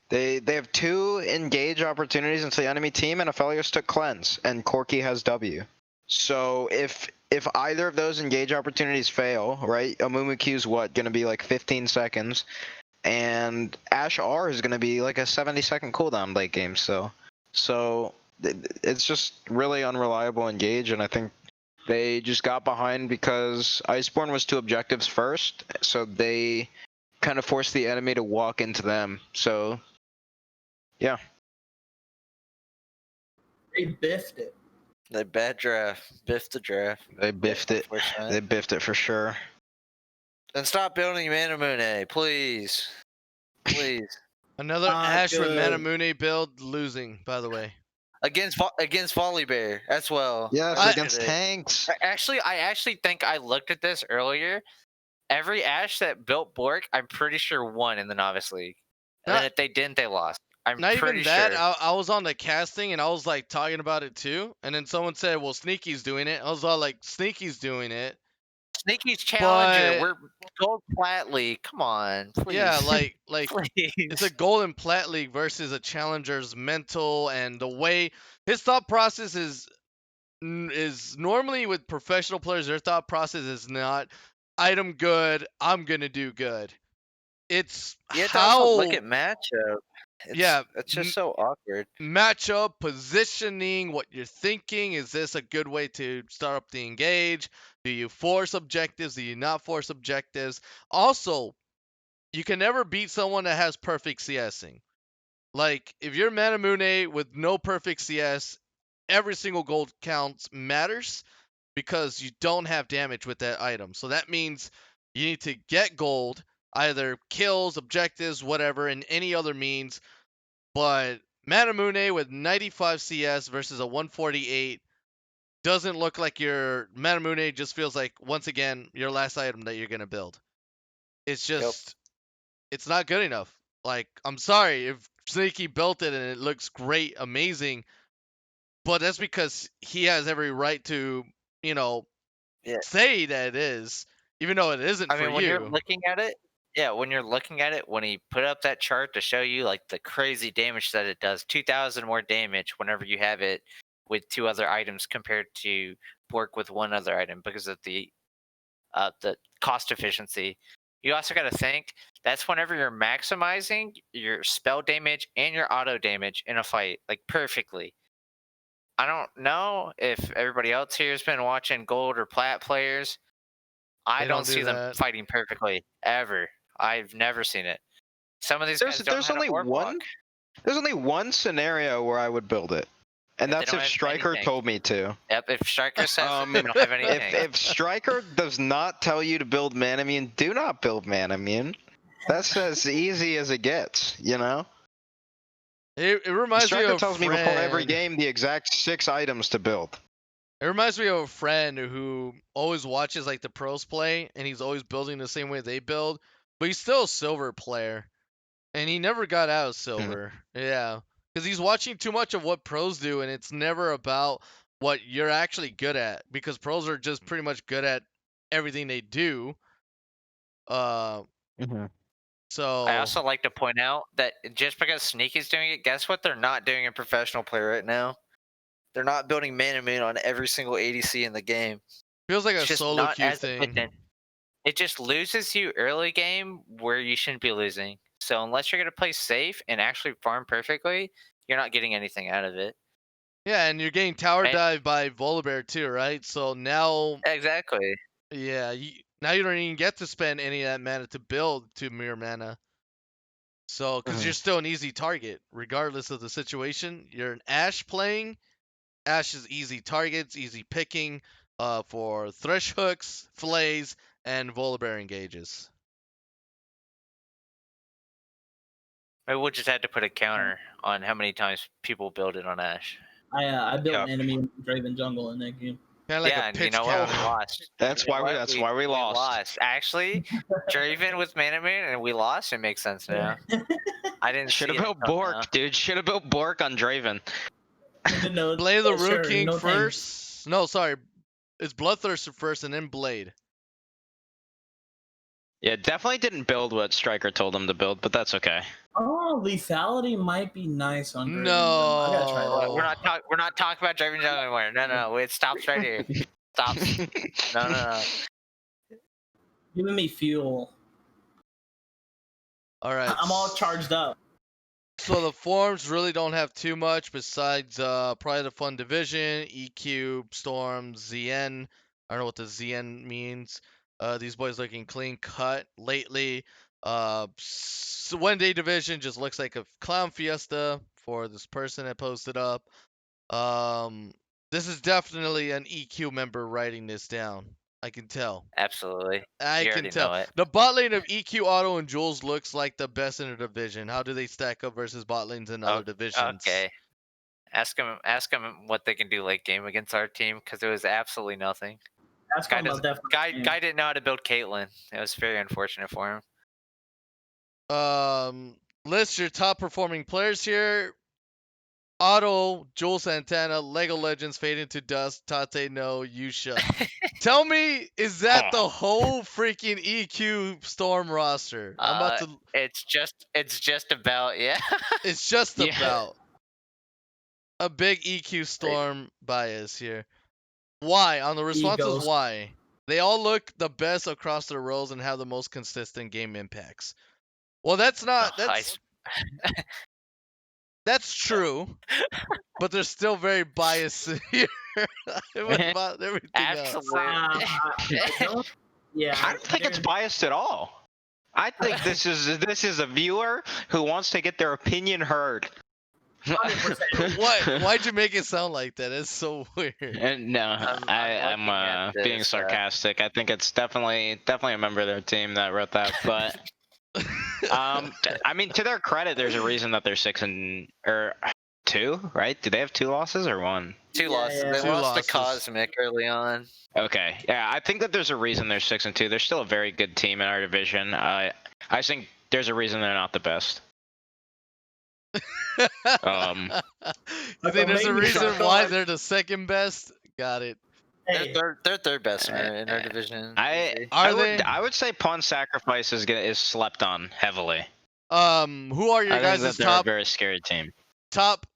they have 2 engage opportunities into the enemy team, and Aphelios took cleanse, and Corki has W. So if either of those engage opportunities fail, right, a Mumu Q is gonna be like 15 seconds, and Ash R is gonna be like a 70-second cooldown late game. So it's just really unreliable engage, and I think they just got behind because Iceborne was 2 objectives first, so they kind of forced the enemy to walk into them. So, yeah. They biffed it. The bad draft. Biff the draft. They biffed it. They biffed it for sure. Then stop building Manamune, please. Please. Another Not Ash with good. Manamune build losing, by the way. Against Volibear as well. Yes, I- against tanks. I actually think I looked at this earlier. Every Ash that built Bork, I'm pretty sure won in the Novice League. And Not- then if they didn't, they lost. I'm Not pretty even that. sure. I was on the casting and I was like talking about it too. And then someone said, well, Sneaky's doing it. I was all like, Sneaky's doing it. Sneaky's challenger. But- We're gold plat league. Come on, please. Yeah, like please. it's a golden plat league versus a challenger's mental, and the way his thought process is normally with professional players, their thought process is not item good, I'm gonna do good. It's You have to how also look at matchup. It's just so awkward. matchup, positioning, what you're thinking. Is this a good way to start up the engage? Do you force objectives? Do you not force objectives? Also, you can never beat someone that has perfect CSing. Like, if you're Manamune with no perfect CS, every single gold counts matters because you don't have damage with that item. So that means you need to get gold, either kills, objectives, whatever, and any other means. But Manamune with 95 CS versus a 148 doesn't look like your Manamune. Just feels like, once again, your last item that you're going to build. It's just, it's not good enough. Like, I'm sorry if Sneaky built it and it looks great, amazing, but that's because he has every right to, say that it is, even though it isn't I for mean, when you. you're looking at it, when you're looking at it, when he put up that chart to show you like the crazy damage that it does, 2,000 more damage whenever you have it with two other items compared to work with one other item because of the cost efficiency. You also got to think that's whenever you're maximizing your spell damage and your auto damage in a fight, like perfectly. I don't know if everybody else here has been watching gold or plat players. I They don't don't do see them that. fighting perfectly ever. I've never seen it. Some of these guys don't There's know how only to ward one. block. There's only one scenario where I would build it, and If they that's don't if have Striker anything. told me to. Yep, if Striker says that they don't have anything. If Striker does not tell you to build Manamune, do not build Manamune. That's as easy as it gets, you know? It reminds me Striker of a tells me before every friend. game the exact 6 items to build. It reminds me of a friend who always watches like the pros play, and he's always building the same way they build, but he's still a silver player, and he never got out of silver. Yeah, because he's watching too much of what pros do, and it's never about what you're actually good at, because pros are just pretty much good at everything they do. So I also like to point out that just because Sneaky's doing it, guess what they're not doing in professional play right now? They're not building Manamune on every single ADC in the game. feels like a It's just solo not queue as thing. efficient. It just loses you early game where you shouldn't be losing. So unless you're gonna play safe and actually farm perfectly, you're not getting anything out of it. Yeah, and you're getting tower Right. dive by Volibear too, right? So now, Exactly. yeah, now you don't even get to spend any of that mana to build to mirror mana. So, because you're still an easy target, regardless of the situation. You're an Ashe playing. Ashe is easy targets, easy picking for Thresh hooks, flays, and Volibear engages. Maybe we'll just have to put a counter on how many times people build it on Ashe. I built Yep. enemy Draven jungle in that game. Kind of like yeah, a and pitch you know what? counter. We lost. That's You know why what? we lost. Actually, Draven with Manamune and we lost. It makes sense now. I didn't Should have see it built until now. Bork, dude. Should have built Bork on Draven. No, Blade the Rune sure, King no thanks. first. No, sorry. It's Bloodthirster first and then Blade. Yeah, definitely didn't build what Striker told him to build, but that's okay. Oh, lethality might be nice on Draven. No. I gotta try that. We're not talking about Draven jungle anymore. No. It stops right here. Stops. No. Giving me fuel. All right. I'm all charged up. So the forms really don't have too much besides probably the fun division, EQ, Storm, ZN. I don't know what the ZN means. These boys looking clean cut lately. One day division just looks like a clown fiesta for this person that posted up. This is definitely an EQ member writing this down. I can tell. Absolutely. I You can already tell. know it. The bot lane of EQ, Auto, and Jules looks like the best in the division. How do they stack up versus bot lanes in other divisions? Okay. Ask them what they can do late game against our team because it was absolutely nothing. That's Guy, what I'm definitely saying. guy didn't know how to build Caitlyn. It was very unfortunate for him. List your top performing players here. Otto, Joel Santana, Lego Legends, Fade into Dust, Tate no, Yusha. Tell me, is that the whole freaking EQ Storm roster? I'm about to. It's just about yeah. It's just Yeah. about a big EQ Storm bias here. Why? On the responses, Egos. why? They all look the best across their roles and have the most consistent game impacts. Well, that's not. That's true, but they're still very biased here about everything else. Absolutely. I don't. Yeah, I don't think it's biased at all. I think this is a viewer who wants to get their opinion heard. 100%. What? Why'd you make it sound like that? It's so weird. And no, I'm looking I'm at being this, sarcastic. I think it's definitely a member of their team that wrote that. But I mean, to their credit, there's a reason that they're 2, right? Do they have 2 losses or 1? 2 losses. yeah. They 2 lost to losses. Cosmic early on. Okay, yeah, I think that there's a reason they're 6-2. They're still a very good team in our division. I think there's a reason they're not the best. You think there's a reason why they're the second best? Got it. Hey, They're third best in our division. I would say Pawn Sacrifice is slept on heavily. Who are your I think guys' that they're a very scary team. top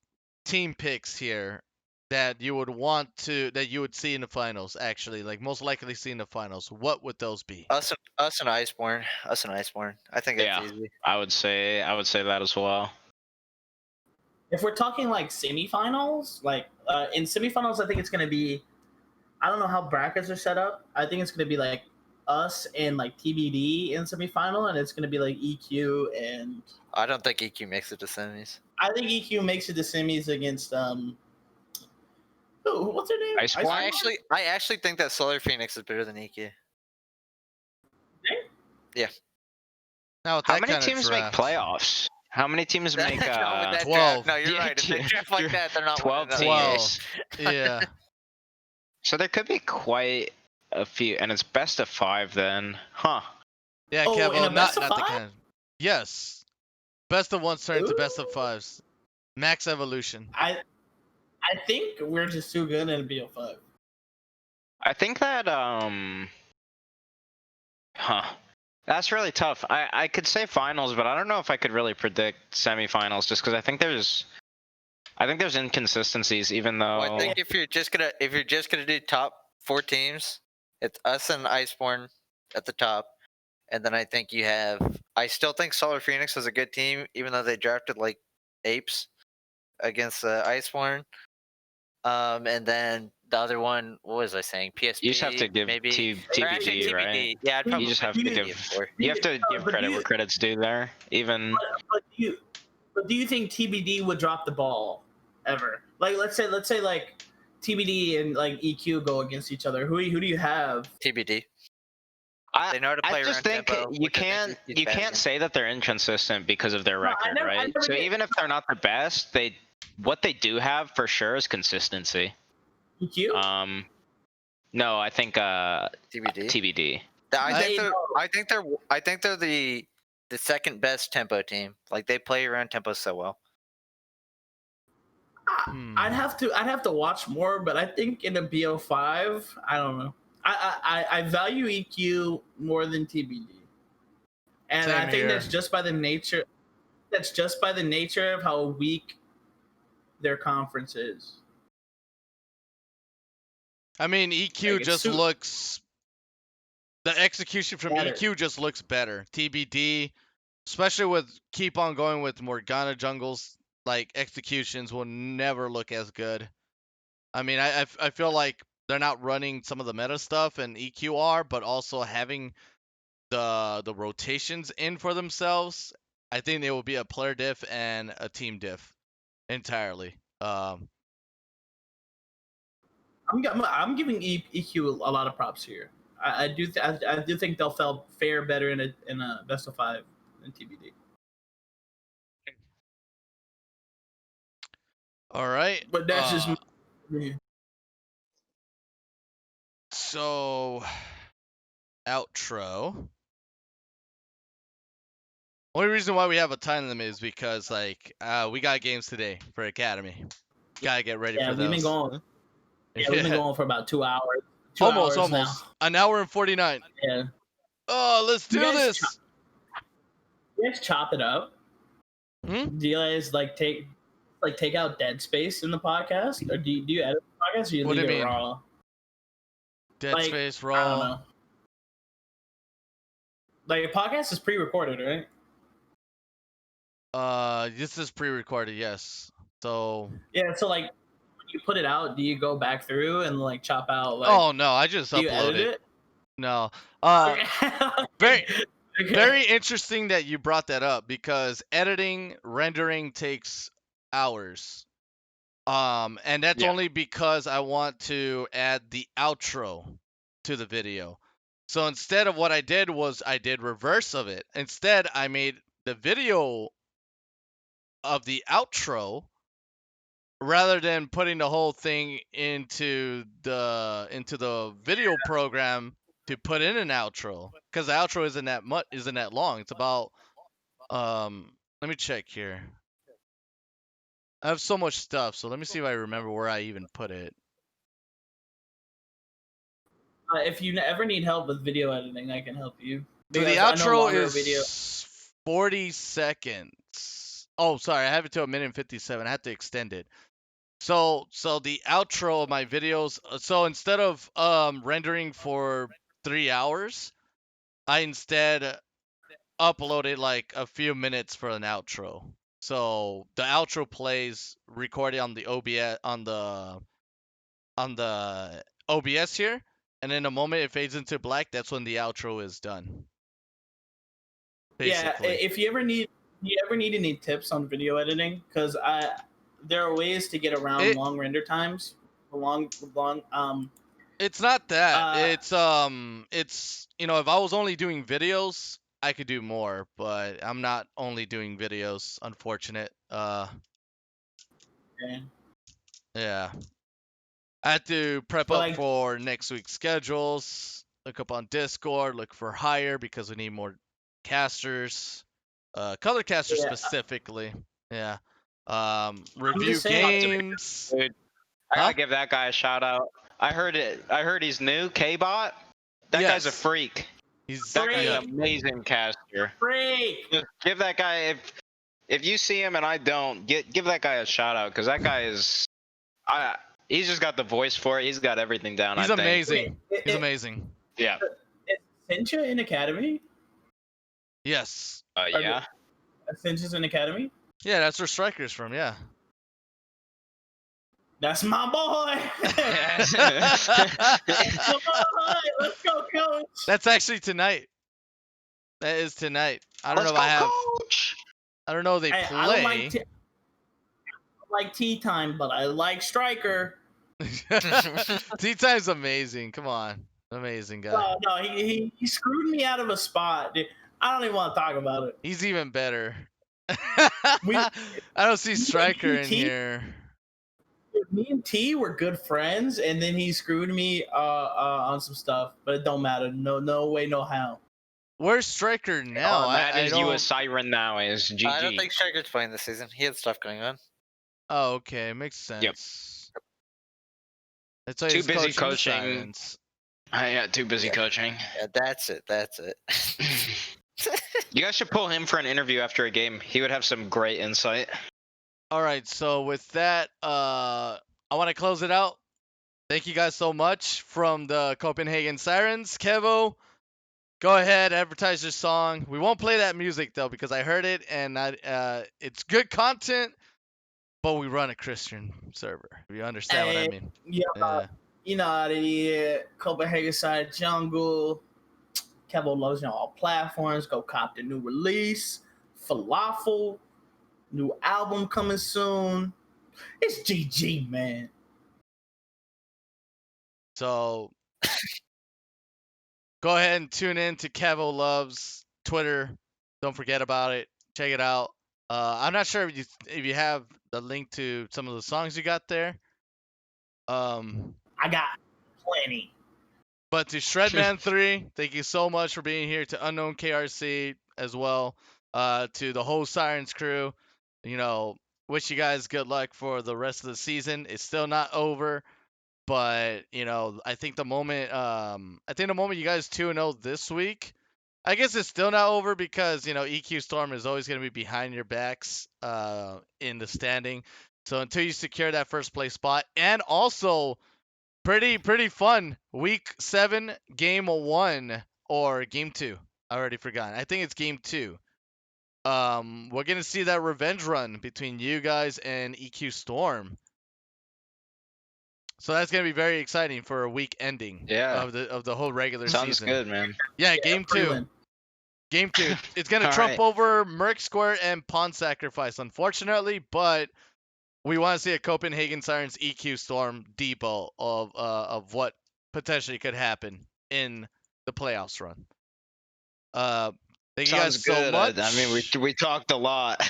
team picks here that you would see in the finals? Actually, like most likely see in the finals. What would those be? Us and Iceborne. I think that's easy. I would say that as well. if we're talking like semifinals, like in semifinals, I think it's gonna be. I don't know how brackets are set up. I think it's gonna be like us and like TBD in semifinal, and it's gonna be like EQ and. I don't think EQ makes it to semis. I think EQ makes it to semis against what's her name? Iceborne? I actually think that Solar Phoenix is better than EQ. Now with How that many kind of teams make draft, playoffs? How many teams make No, with that 12. draft- No, you're right. If they draft like that, they're not 12 winning teams? that. Yeah. So there could be quite a few, and it's best of 5 then, huh? Yeah, Oh, Kevo, in a not best of the 5? kind. Yes. Best of 1s turn into best of Ooh. 5s. Max evolution. I think we're just too good in a BO5. I think that that's really tough. I could say finals, but I don't know if I could really predict semifinals just because I think there's inconsistencies, even though Well, I think if you're just gonna do top 4 teams, it's us and Iceborne at the top, and then I think you have. I still think Solar Phoenix is a good team, even though they drafted like apes against Iceborne. And then the other one, what was I saying? PSP. you just have to give maybe. TBD, Or actually, TBD. right? Yeah, I'd probably You just have put to TBD give before. you have to No, give but credit where credit's due there. Even But do you think TBD would drop the ball ever? Like let's say like TBD and like EQ go against each other. Who do you have? TBD. I They know how to play I just around think tempo, you which I think can't EQ's you bad can't against. say that they're inconsistent because of their No, I record, never- I right? never So did. even if they're not the best, what they do have for sure is consistency. EQ? No, I think TBD. TBD. I think they're the second best tempo team. Like they play around tempo so well. I'd have to watch more, but I think in a BO5, I don't know. I value EQ more than TBD, and Same I think here. that's just by the nature. That's just by the nature of how weak their conference is. I mean, EQ Like, it's just too- looks. The execution from Better. EQ just looks better. TBD, especially with keep on going with Morgana jungles, like executions will never look as good. I mean, I feel like they're not running some of the meta stuff and EQ are, but also having the rotations in for themselves. I think they will be a player diff and a team diff entirely. I'm giving EQ a lot of props here. I do think they'll fare better in a best of 5 than TBD. All right. But that's just me. So outro. Only reason why we have a time limit is because we got games today for Academy. Gotta get ready Yeah, for we've been those. going. Yeah, we've been going for about 2 hours. Almost. Now. An hour and 49. Yeah. Oh, let's do this. You guys chop it up. Hmm? Do you guys take out dead space in the podcast, or do you edit the podcast, or you What do leave you it mean? raw? Dead Space, Raw. I don't know. Like a podcast is pre-recorded, right? This is pre-recorded, yes. So. Yeah, so when you put it out, do you go back through and chop out Oh no, I just do you upload edit it? No. Okay. Very, Okay. very interesting that you brought that up because editing, rendering takes hours. And that's only because I want to add the outro to the video. So instead of what I did was I did reverse of it. Instead, I made the video of the outro rather than putting the whole thing into the video program to put in an outro, because the outro isn't that long. It's about let me check here. I have so much stuff, so let me see if I remember where I even put it. If you ever need help with video editing, I can help you. So the Because I know outro longer is video. 40 seconds. Oh, sorry, I have it to 1:57. I have to extend it. So the outro of my videos. So instead of rendering for 3 hours, I instead uploaded like a few minutes for an outro. So the outro plays recorded on the OBS on the OBS here, and in a moment it fades into black. That's when the outro is done. Basically. Yeah, if you ever need any tips on video editing, because there are ways to get around long render times, long. It's not that. It's if I was only doing videos, I could do more, but I'm not only doing videos, unfortunate. okay. Yeah. I had to prep But up for next week's schedules, look up on Discord, look for hire because we need more casters. Color casters specifically. Yeah. Review games. Dude, I gotta give that guy a shout out. I heard he's new, K-Bot. That guy's a freak. That guy's an amazing caster. Freak. Just give that guy if you see him and I don't, give that guy a shout out because that guy is he's just got the voice for it. He's got everything down. He's amazing. He's amazing. Yeah. Is Cincha in Academy? Yes. Yeah. Cincha's in Academy? Yeah, that's where Striker's from, yeah. That's my boy. That's my boy. Let's go, coach. That's actually tonight. That is tonight. I don't know if I have. Coach. I don't know if they play. I don't like tea time, but I like Striker. Tea time's amazing. Come on, amazing guy. No, he screwed me out of a spot. Dude. I don't even want to talk about it. He's even better. I don't see Striker in here. Me and T were good friends, and then he screwed me on some stuff, but it don't matter. No way, no how. Where's Striker now? I you a siren now is GG. I don't think Striker's playing this season. He had stuff going on. Oh, okay, makes sense. Yep. That's why too he's busy coaching. Yeah, too busy coaching. Yeah, that's it. You guys should pull him for an interview after a game. He would have some great insight. All right, so with that, I want to close it out. Thank you guys so much from the Copenhagen Sirens. Kevo, go ahead, advertise your song. We won't play that music though because I heard it and it's good content, but we run a Christian server. You understand what I mean? Yeah. You know how it is. Copenhagen Side Jungle. Kevo loves you on all platforms. Go cop the new release. Falafel. New album coming soon. It's GG, man. So go ahead and tune in to Kevo Loves Twitter. Don't forget about it. Check it out. I'm not sure if you have the link to some of the songs you got there. I got plenty. But to Shredman 3, thank you so much for being here. To Unknown KRC as well. to the whole Sirens crew. You know, wish you guys good luck for the rest of the season. It's still not over, but you know, I think the moment you guys 2-0 this week, I guess it's still not over because you know EQ Storm is always going to be behind your backs in the standing. So until you secure that first place spot, and also pretty fun week 7 game 1 or game 2. I already forgot. I think it's game 2. We're gonna see that revenge run between you guys and EQ Storm. So that's gonna be very exciting for a week ending Yeah. of the whole regular Sounds season. good, man. Yeah, Yeah, game free 2. win. Game 2. It's gonna All trump right. over Merc Square and Pawn Sacrifice, unfortunately, but we want to see a Copenhagen Sirens EQ Storm depot of what potentially could happen in the playoffs run. Thank you guys Sounds so good. much. I mean, we talked a lot,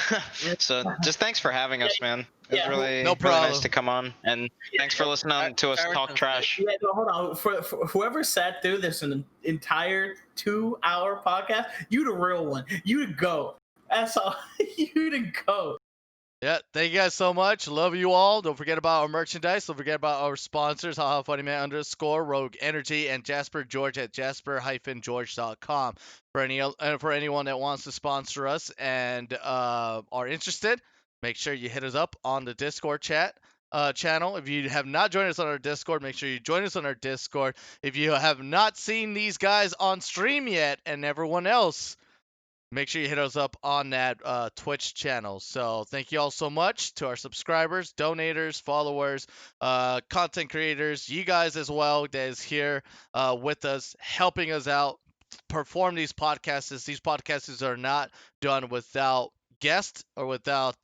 so just thanks for having us, man. It was Yeah, really No really nice problem. to come on, and thanks for listening to us Siren talk sounds trash. Yeah, no, hold on. For whoever sat through this an entire 2-hour podcast, you the real one. You the go. That's all. You the go. Yeah, thank you guys so much. Love you all. Don't forget about our merchandise. Don't forget about our sponsors, haha funny man _ Rogue Energy, and Jasper George at jasper-george.com. For anyone that wants to sponsor us and are interested, make sure you hit us up on the Discord chat channel. If you have not joined us on our Discord, make sure you join us on our Discord. If you have not seen these guys on stream yet, and everyone else, make sure you hit us up on that Twitch channel. So thank you all so much to our subscribers, donators, followers, content creators, you guys as well that is here with us, helping us out, perform these podcasts. These podcasts are not done without guests or without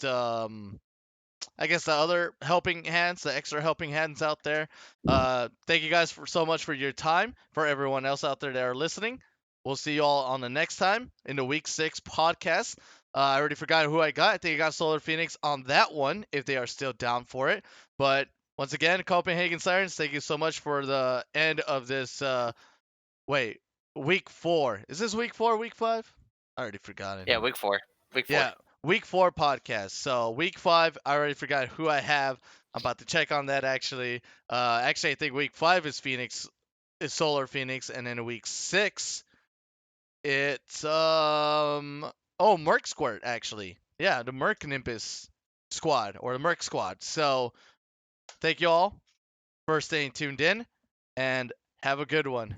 I guess the other helping hands, the extra helping hands out there. Thank you guys so much for your time. For everyone else out there that are listening, we'll see you all on the next time in the week 6 podcast. I already forgot who I got. I think I got Solar Phoenix on that one if they are still down for it. But once again, Copenhagen Sirens, thank you so much for the end of this. Wait, week 4. Is this week 4, week 5? I already forgot it. Yeah, week 4. Week 4. Yeah, week 4 podcast. So week 5, I already forgot who I have. I'm about to check on that actually. Actually, I think week 5 is Solar Phoenix, and then week 6, it's Merc Squirt actually. Yeah, the Merc Nimbus squad or the Merc squad. So thank you all for staying tuned in, and have a good one.